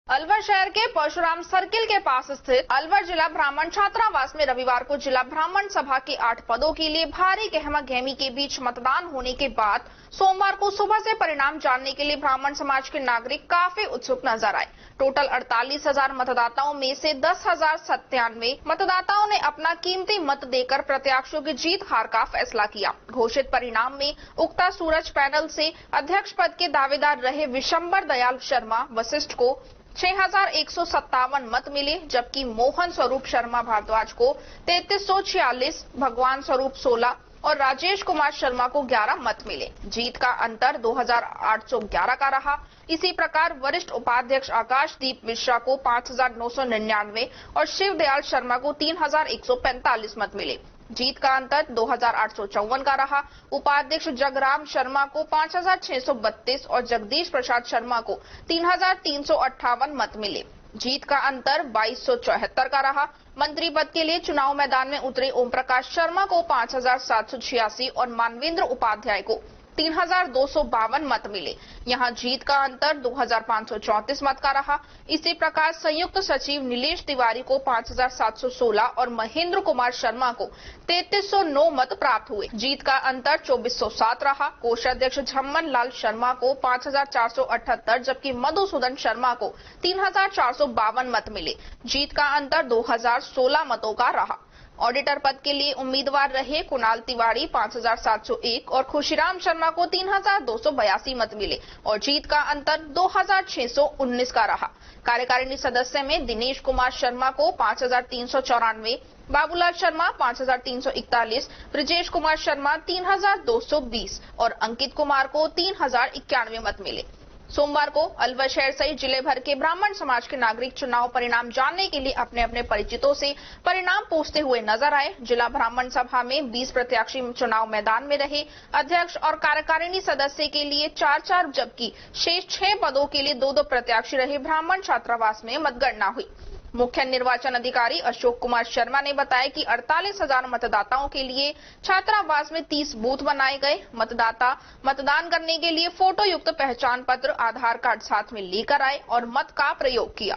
अलवर शहर के परशुराम सर्किल के पास स्थित अलवर जिला ब्राह्मण छात्रावास में रविवार को जिला ब्राह्मण सभा के 8 पदों के लिए भारी गहमा गहमी के बीच मतदान होने के बाद सोमवार को सुबह से परिणाम जानने के लिए ब्राह्मण समाज के नागरिक काफी उत्सुक नजर आए। टोटल 48,000 मतदाताओं में से 10,097 मतदाताओं ने अपना कीमती मत देकर प्रत्याशियों की जीत हार का फैसला किया। घोषित परिणाम में उगता सूरज पैनल से अध्यक्ष पद के दावेदार रहे विशंबर दयाल शर्मा वशिष्ठ को 6,157 मत मिले, जबकि मोहन स्वरूप शर्मा भारद्वाज को 3,346, भगवान स्वरूप 16 और राजेश कुमार शर्मा को 11 मत मिले। जीत का अंतर 2,811 का रहा। इसी प्रकार वरिष्ठ उपाध्यक्ष आकाशदीप मिश्रा को 5,999 और शिव दयाल शर्मा को 3,145 मत मिले। जीत का अंतर 2,854 का रहा। उपाध्यक्ष जगराम शर्मा को 5,632 और जगदीश प्रसाद शर्मा को 3,358 मत मिले। जीत का अंतर 2,274 का रहा। मंत्री पद के लिए चुनाव मैदान में उतरे ओम प्रकाश शर्मा को 5,786 और मानवेंद्र उपाध्याय को 3,252 मत मिले। यहां जीत का अंतर 2,534 मत का रहा। इसी प्रकार संयुक्त सचिव नीलेश तिवारी को 5,716 और महेंद्र कुमार शर्मा को 3,309 मत प्राप्त हुए। जीत का अंतर 2,407 रहा। कोषाध्यक्ष झम्मन लाल शर्मा को 5,478 जबकि मधुसूदन शर्मा को 3,452 मत मिले। जीत का अंतर 2,016 मतों का रहा। ऑडिटर पद के लिए उम्मीदवार रहे कुणाल तिवारी 5,701 और खुशीराम शर्मा को 3,282 मत मिले और जीत का अंतर 2,619 का रहा। कार्यकारिणी सदस्य में दिनेश कुमार शर्मा को 5,394, बाबूलाल शर्मा 5,341, ब्रजेश कुमार शर्मा 3,220 और अंकित कुमार को 3,091 मत मिले। सोमवार को अलवर शहर सहित जिले भर के ब्राह्मण समाज के नागरिक चुनाव परिणाम जानने के लिए अपने अपने परिचितों से परिणाम पूछते हुए नजर आए। जिला ब्राह्मण सभा में 20 प्रत्याशी चुनाव मैदान में रहे। अध्यक्ष और कार्यकारिणी सदस्य के लिए 4-4 जबकि शेष 6 पदों के लिए 2-2 प्रत्याशी रहे ब्राह्मण छात्रावास में मतगणना हुई। मुख्य निर्वाचन अधिकारी अशोक कुमार शर्मा ने बताया कि 48,000 मतदाताओं के लिए छात्रावास में 30 बूथ बनाए गए। मतदाता मतदान करने के लिए फोटो युक्त पहचान पत्र, आधार कार्ड साथ में लेकर आए और मत का प्रयोग किया।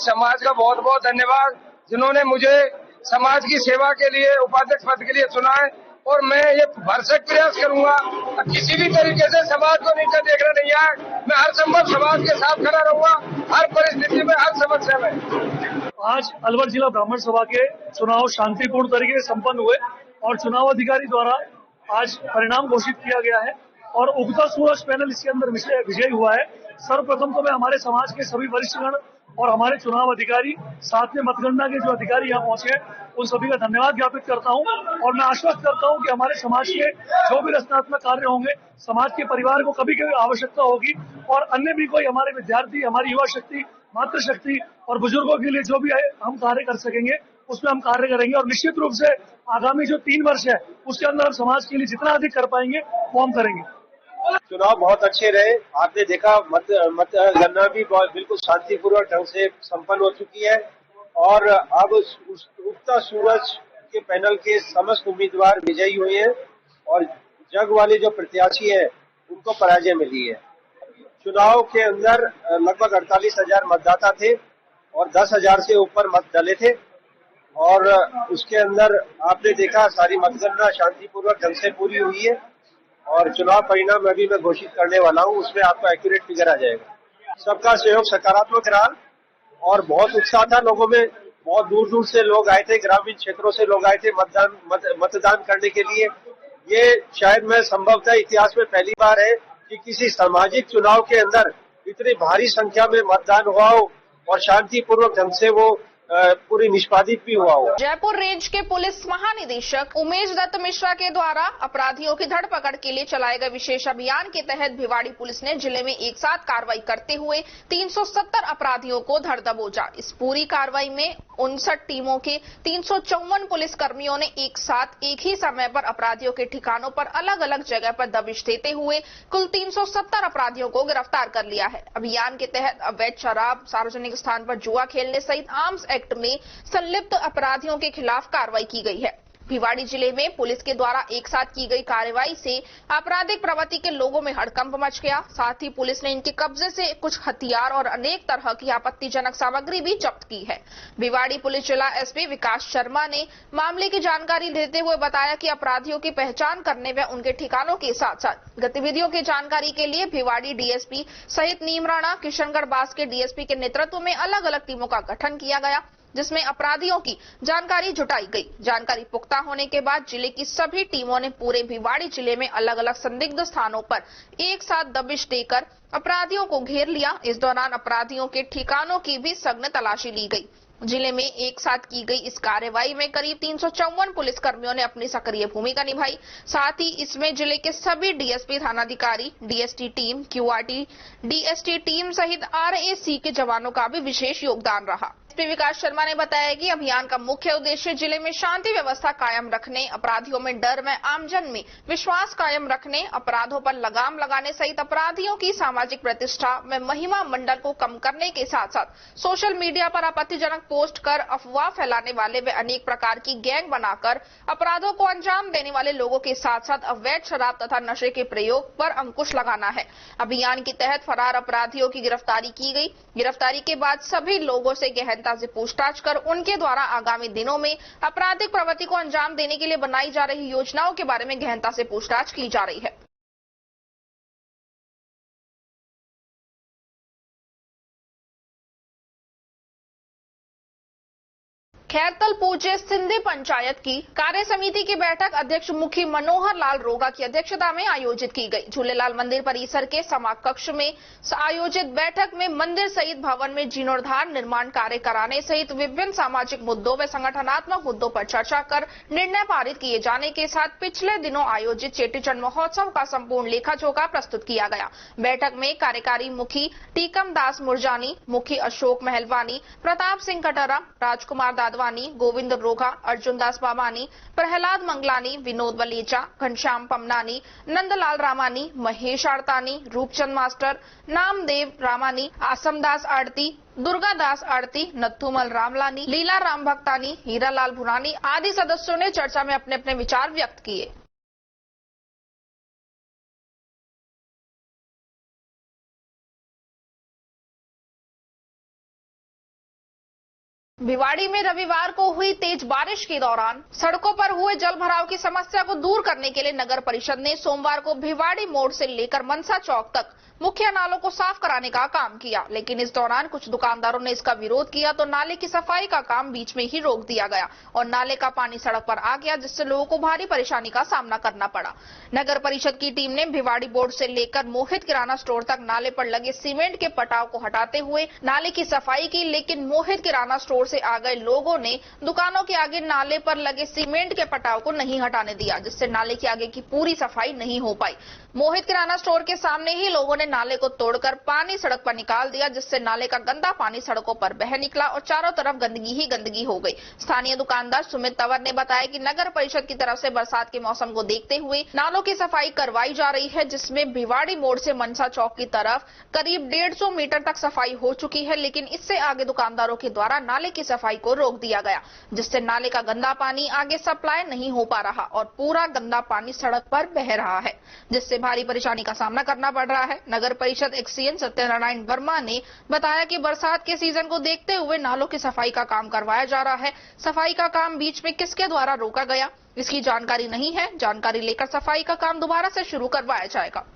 समाज का बहुत बहुत धन्यवाद, जिन्होंने मुझे समाज की सेवा के लिए उपाध्यक्ष पद के लिए चुना है और मैं ये भरसक प्रयास करूंगा किसी भी तरीके से समाज को नीचे देखना नहीं है। मैं हर संभव समाज के साथ खड़ा रहूंगा, हर परिस्थिति में, हर समस्या में। आज अलवर जिला ब्राह्मण सभा के चुनाव शांतिपूर्ण तरीके से संपन्न हुए और चुनाव अधिकारी द्वारा आज परिणाम घोषित किया गया है और उगता सूरज पैनल इसके अंदर विजयी हुआ है। सर्वप्रथम तो मैं हमारे समाज के सभी वरिष्ठगण और हमारे चुनाव अधिकारी, साथ में मतगणना के जो अधिकारी यहाँ पहुंचे हैं, उन सभी का धन्यवाद ज्ञापित करता हूं और मैं आश्वस्त करता हूं कि हमारे समाज के जो भी रचनात्मक कार्य होंगे, समाज के परिवार को कभी कभी आवश्यकता होगी और अन्य भी कोई हमारे विद्यार्थी, हमारी युवा शक्ति, मातृशक्ति और बुजुर्गों के लिए जो भी हम कार्य कर सकेंगे उसमें हम कार्य करेंगे और निश्चित रूप से आगामी जो 3 वर्ष है उसके अंदर हम समाज के लिए जितना अधिक कर पाएंगे वो हम करेंगे। चुनाव बहुत अच्छे रहे। आपने देखा मतगणना भी बिल्कुल शांतिपूर्वक ढंग से संपन्न हो चुकी है और अब उगता सूरज के पैनल के समस्त उम्मीदवार विजयी हुए हैं और जग वाले जो प्रत्याशी हैं उनको पराजय मिली है। चुनाव के अंदर लगभग 48,000 मतदाता थे और 10,000 से ऊपर मत डले थे और उसके अंदर आपने देखा सारी मतगणना शांतिपूर्वक ढंग से पूरी हुई है और चुनाव परिणाम अभी मैं घोषित करने वाला हूं, उसमें आपको एक्यूरेट फिगर आ जाएगा। सबका सहयोग सकारात्मक रहा और बहुत उत्साह था लोगों में। बहुत दूर दूर से लोग आए थे, ग्रामीण क्षेत्रों से लोग आए थे मतदान करने के लिए। ये शायद मैं संभवतः इतिहास में पहली बार है कि किसी सामाजिक चुनाव के अंदर इतनी भारी संख्या में मतदान हुआ हो और शांतिपूर्वक ढंग से वो पूरी निष्पादित भी हुआ हो। जयपुर रेंज के पुलिस महानिदेशक उमेश दत्त मिश्रा के द्वारा अपराधियों की धरपकड़ के लिए चलाए गए विशेष अभियान के तहत भिवाड़ी पुलिस ने जिले में एक साथ कार्रवाई करते हुए 370 अपराधियों को धर दबोचा। इस पूरी कार्रवाई में 59 टीमों के 354 पुलिस कर्मियों ने एक साथ एक ही समय पर अपराधियों के ठिकानों पर अलग अलग जगह पर दबिश देते हुए कुल 370 अपराधियों को गिरफ्तार कर लिया है। अभियान के तहत अवैध शराब, सार्वजनिक स्थान पर जुआ खेलने सहित आर्म्स एक्ट में संलिप्त अपराधियों के खिलाफ कार्रवाई की गई है। भिवाड़ी जिले में पुलिस के द्वारा एक साथ की गई कार्रवाई से आपराधिक प्रवृत्ति के लोगों में हड़कंप मच गया। साथ ही पुलिस ने इनके कब्जे से कुछ हथियार और अनेक तरह की आपत्तिजनक सामग्री भी जब्त की है। भिवाड़ी पुलिस जिला एसपी विकास शर्मा ने मामले की जानकारी देते हुए बताया कि अपराधियों की पहचान करने व उनके ठिकानों के साथ साथ गतिविधियों की जानकारी के लिए भिवाड़ी डीएसपी सहित नीमराणा, किशनगढ़ बास के डीएसपी के नेतृत्व में अलग अलग टीमों का गठन किया गया, जिसमें अपराधियों की जानकारी जुटाई गई। जानकारी पुख्ता होने के बाद जिले की सभी टीमों ने पूरे भिवाड़ी जिले में अलग अलग संदिग्ध स्थानों पर एक साथ दबिश देकर अपराधियों को घेर लिया। इस दौरान अपराधियों के ठिकानों की भी सघन तलाशी ली गई। जिले में एक साथ की गई इस कार्रवाई में करीब 354 पुलिस कर्मियों ने अपनी सक्रिय भूमिका निभाई। साथ ही इसमें जिले के सभी डीएसपी, थानाधिकारी, DST team, QRT, DST team सहित आरएसी के जवानों का भी विशेष योगदान रहा। एसपी विकास शर्मा ने बताया कि अभियान का मुख्य उद्देश्य जिले में शांति व्यवस्था कायम रखने, अपराधियों में डर व आमजन में विश्वास कायम रखने, अपराधों पर लगाम लगाने सहित अपराधियों की सामाजिक प्रतिष्ठा व महिमा मंडल को कम करने के साथ साथ सोशल मीडिया पर आपत्तिजनक पोस्ट कर अफवाह फैलाने वाले व अनेक प्रकार की गैंग बनाकर अपराधों को अंजाम देने वाले लोगों के साथ साथ अवैध शराब तथा नशे के प्रयोग पर अंकुश लगाना है। अभियान के तहत फरार अपराधियों की गिरफ्तारी की गई। गिरफ्तारी के बाद सभी लोगों से गहन गहनता से पूछताछ कर उनके द्वारा आगामी दिनों में आपराधिक प्रवृत्ति को अंजाम देने के लिए बनाई जा रही योजनाओं के बारे में गहनता से पूछताछ की जा रही है। खैरतल पूज्य सिंधी पंचायत की कार्य समिति की बैठक अध्यक्ष मुखी मनोहर लाल रोगा की अध्यक्षता में आयोजित की गई। झूलेलाल मंदिर परिसर के समाकक्ष में आयोजित बैठक में मंदिर सहित भवन में जीर्णोद्धार निर्माण कार्य कराने सहित विभिन्न सामाजिक मुद्दों व संगठनात्मक मुद्दों पर चर्चा कर निर्णय पारित किए जाने के साथ पिछले दिनों आयोजित चेटीचंड महोत्सव का संपूर्ण लेखा जोखा प्रस्तुत किया गया। बैठक में कार्यकारी मुखी टीकम दास मुरजानी, मुखी अशोक महलवानी, प्रताप सिंह कटरा, राजकुमार दादवानी, गोविंद रोगा, अर्जुन दास बाबानी, प्रहलाद मंगलानी, विनोद वलेचा, घनश्याम पमनानी, नंदलाल रामानी, महेश आड़तानी, रूपचंद मास्टर, नामदेव रामानी, आसमदास आड़ती, दुर्गा दास आड़ती, नथुमल रामलानी, लीला राम भक्तानी, हीरालाल भुरानी आदि सदस्यों ने चर्चा में अपने अपने विचार व्यक्त किए। भिवाड़ी में रविवार को हुई तेज बारिश के दौरान सड़कों पर हुए जल भराव की समस्या को दूर करने के लिए नगर परिषद ने सोमवार को भिवाड़ी मोड़ से लेकर मनसा चौक तक मुख्य नालों को साफ कराने का काम किया, लेकिन इस दौरान कुछ दुकानदारों ने इसका विरोध किया तो नाले की सफाई का काम बीच में ही रोक दिया गया और नाले का पानी सड़क पर आ गया, जिससे लोगों को भारी परेशानी का सामना करना पड़ा। नगर परिषद की टीम ने भिवाड़ी बोर्ड से लेकर मोहित किराना स्टोर तक नाले पर लगे सीमेंट के पटाव को हटाते हुए नाले की सफाई की, लेकिन मोहित किराना स्टोर से आ गए लोगों ने दुकानों के आगे नाले पर लगे सीमेंट के पटाव को नहीं हटाने दिया, जिससे नाले के आगे की पूरी सफाई नहीं हो पाई। मोहित किराना स्टोर के सामने ही लोगों ने नाले को तोड़कर पानी सड़क पर निकाल दिया, जिससे नाले का गंदा पानी सड़कों पर बह निकला और चारों तरफ गंदगी ही गंदगी हो गई। स्थानीय दुकानदार सुमित तंवर ने बताया कि नगर परिषद की तरफ से बरसात के मौसम को देखते हुए नालों की सफाई करवाई जा रही है, जिसमें भिवाड़ी मोड़ से मनसा चौक की तरफ करीब 150 मीटर तक सफाई हो चुकी है, लेकिन इससे आगे दुकानदारों के द्वारा नाले की सफाई को रोक दिया गया, जिससे नाले का गंदा पानी आगे सप्लाई नहीं हो पा रहा और पूरा गंदा पानी सड़क पर बह रहा है, जिससे भारी परेशानी का सामना करना पड़ रहा है। नगर परिषद एक्सीएन सत्यनारायण वर्मा ने बताया कि बरसात के सीजन को देखते हुए नालों की सफाई का काम करवाया जा रहा है। सफाई का काम बीच में किसके द्वारा रोका गया, इसकी जानकारी नहीं है। जानकारी लेकर सफाई का काम दोबारा से शुरू करवाया जाएगा।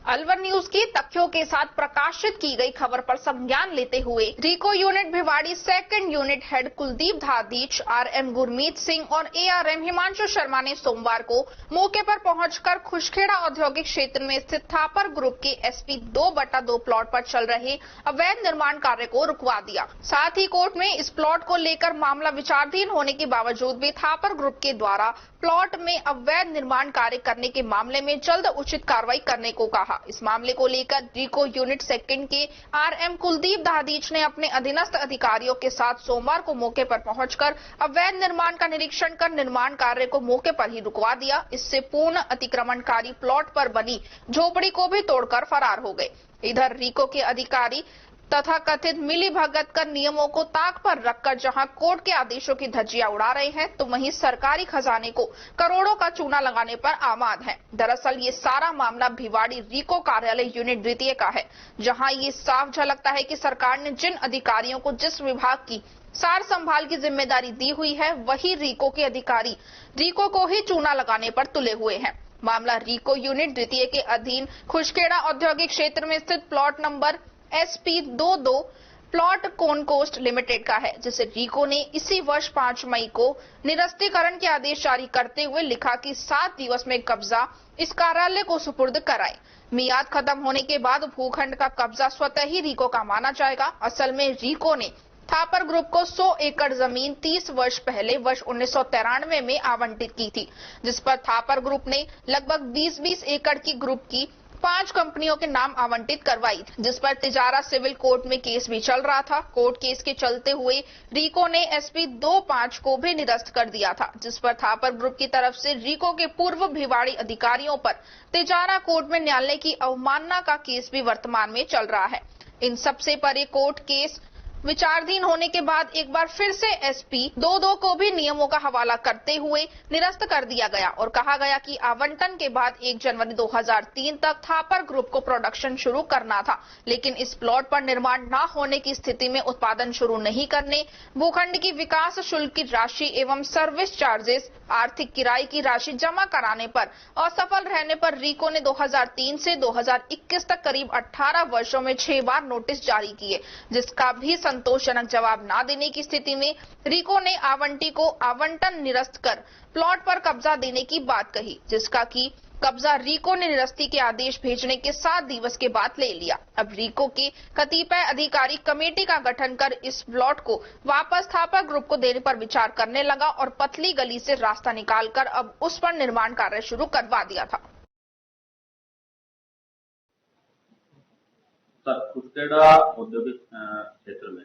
अलवर न्यूज की तथ्यों के साथ प्रकाशित की गई खबर पर संज्ञान लेते हुए RIICO unit Bhiwadi second unit head Kuldeep Dadhich, RM Gurmeet Singh और एआरएम हिमांशु शर्मा ने सोमवार को मौके पर पहुंचकर खुशखेड़ा औद्योगिक क्षेत्र में स्थित थापर ग्रुप के SP 2/2 प्लॉट पर चल रहे अवैध निर्माण कार्य को रुकवा दिया। साथ ही कोर्ट में इस प्लॉट को लेकर मामला विचाराधीन होने के बावजूद भी थापर ग्रुप के द्वारा प्लॉट में अवैध निर्माण कार्य करने के मामले में जल्द उचित कार्रवाई करने को कहा। इस मामले को लेकर रीको यूनिट सेकंड के आरएम कुलदीप धादीच ने अपने अधीनस्थ अधिकारियों के साथ सोमवार को मौके पर पहुंचकर अवैध निर्माण का निरीक्षण कर निर्माण कार्य को मौके पर ही रुकवा दिया। इससे पूर्ण अतिक्रमणकारी प्लॉट पर बनी झोपड़ी को भी तोड़कर फरार हो गए। इधर रीको के अधिकारी तथा कथित मिली भगत कर नियमों को ताक पर रखकर जहां कोर्ट के आदेशों की धज्जियां उड़ा रहे हैं, तो वहीं सरकारी खजाने को करोड़ों का चूना लगाने पर आमाद है। दरअसल ये सारा मामला भिवाड़ी रीको कार्यालय यूनिट द्वितीय का है, जहां ये साफ झलकता है कि सरकार ने जिन अधिकारियों को जिस विभाग की सार संभाल की जिम्मेदारी दी हुई है, वही रीको के अधिकारी रीको को ही चूना लगाने पर तुले हुए हैं। मामला रीको यूनिट द्वितीय के अधीन खुशखेड़ा औद्योगिक क्षेत्र में स्थित plot number SP 22 plot Concast limited का है, जिसे रीको ने इसी वर्ष 5 मई को निरस्तीकरण के आदेश जारी करते हुए लिखा कि 7 दिवस में कब्जा इस कार्यालय को सुपुर्द कराए। मियाद खत्म होने के बाद भूखंड का कब्जा स्वतः ही रीको का माना जाएगा। असल में रीको ने थापर ग्रुप को 100 एकड़ जमीन 30 वर्ष पहले वर्ष 1993 में आवंटित की थी, जिस पर थापर ग्रुप ने लगभग 20-20 एकड़ की ग्रुप की 5 कंपनियों के नाम आवंटित करवाई, जिस पर तिजारा सिविल कोर्ट में केस भी चल रहा था। कोर्ट केस के चलते हुए रीको ने SP 25 को भी निरस्त कर दिया था, जिस पर थापर ग्रुप की तरफ से रीको के पूर्व भिवाड़ी अधिकारियों पर तिजारा कोर्ट में न्यायालय की अवमानना का केस भी वर्तमान में चल रहा है। इन सबसे परे कोर्ट केस विचाराधीन होने के बाद एक बार फिर से एसपी 2-2 को भी नियमों का हवाला करते हुए निरस्त कर दिया गया और कहा गया कि आवंटन के बाद 1 जनवरी 2003 तक थापर ग्रुप को प्रोडक्शन शुरू करना था, लेकिन इस प्लॉट पर निर्माण न होने की स्थिति में उत्पादन शुरू नहीं करने, भूखंड की विकास शुल्क की राशि एवं सर्विस चार्जेस, आर्थिक किराए की राशि जमा कराने पर असफल रहने पर रीको ने 2003 से 2021 तक करीब 18 वर्षों में 6 बार नोटिस जारी किए, जिसका भी संतोषजनक जवाब न देने की स्थिति में रीको ने आवंटी को आवंटन निरस्त कर प्लॉट पर कब्जा देने की बात कही, जिसका की कब्जा रीको ने निरस्ती के आदेश भेजने के 7 दिवस के बाद ले लिया। अब रीको के कतिपय अधिकारी कमेटी का गठन कर इस प्लॉट को वापस थापर ग्रुप को देने पर विचार करने लगा और पतली गली से रास्ता निकालकर अब उस पर निर्माण कार्य शुरू करवा दिया था। सर, कुस्तेड़ा औद्योगिक क्षेत्र में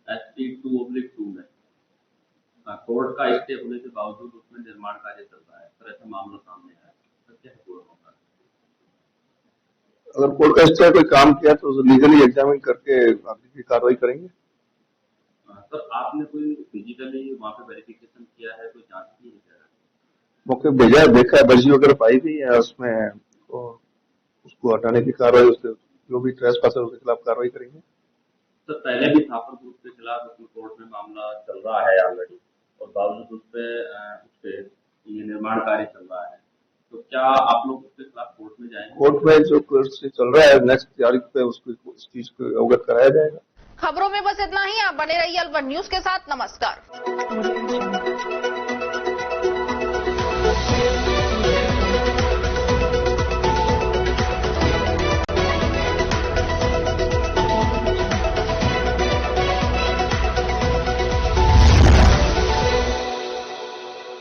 SP 2/2 में कोर्ट का स्टे होने के बावजूद उसमें निर्माण कार्य चल रहा है, सर ऐसा मामला सामने आया, सर क्या होगा? अगर कोर्ट का स्टे कोई काम किया तो लीगली एग्जामिन करके आगे की कार्रवाई करेंगे। सर आपने कोई फिजिकली वहाँ पे वेरिफिकेशन किया है, कोई जांच की है क्या? मौके भेजा है, देखा है, बर्जी वगैरह पाई भी है उसमें, तो उसको हटाने की कार्रवाई, उससे जो भी ट्रेसपासर उसके खिलाफ कार्रवाई करेंगे। सर पहले भी थापर ग्रुप के खिलाफ उसमें कोर्ट में मामला चल रहा है ऑलरेडी और बावजूद उसपे ये निर्माण कार्य चल रहा है, तो क्या आप लोग उसके खिलाफ कोर्ट में जाएंगे? कोर्ट में जो केस चल रहा है नेक्स्ट तारीख पे उसको इस चीज को अवगत कराया जाएगा। खबरों में बस इतना ही। आप बने रहिए अलवर न्यूज के साथ। नमस्कार।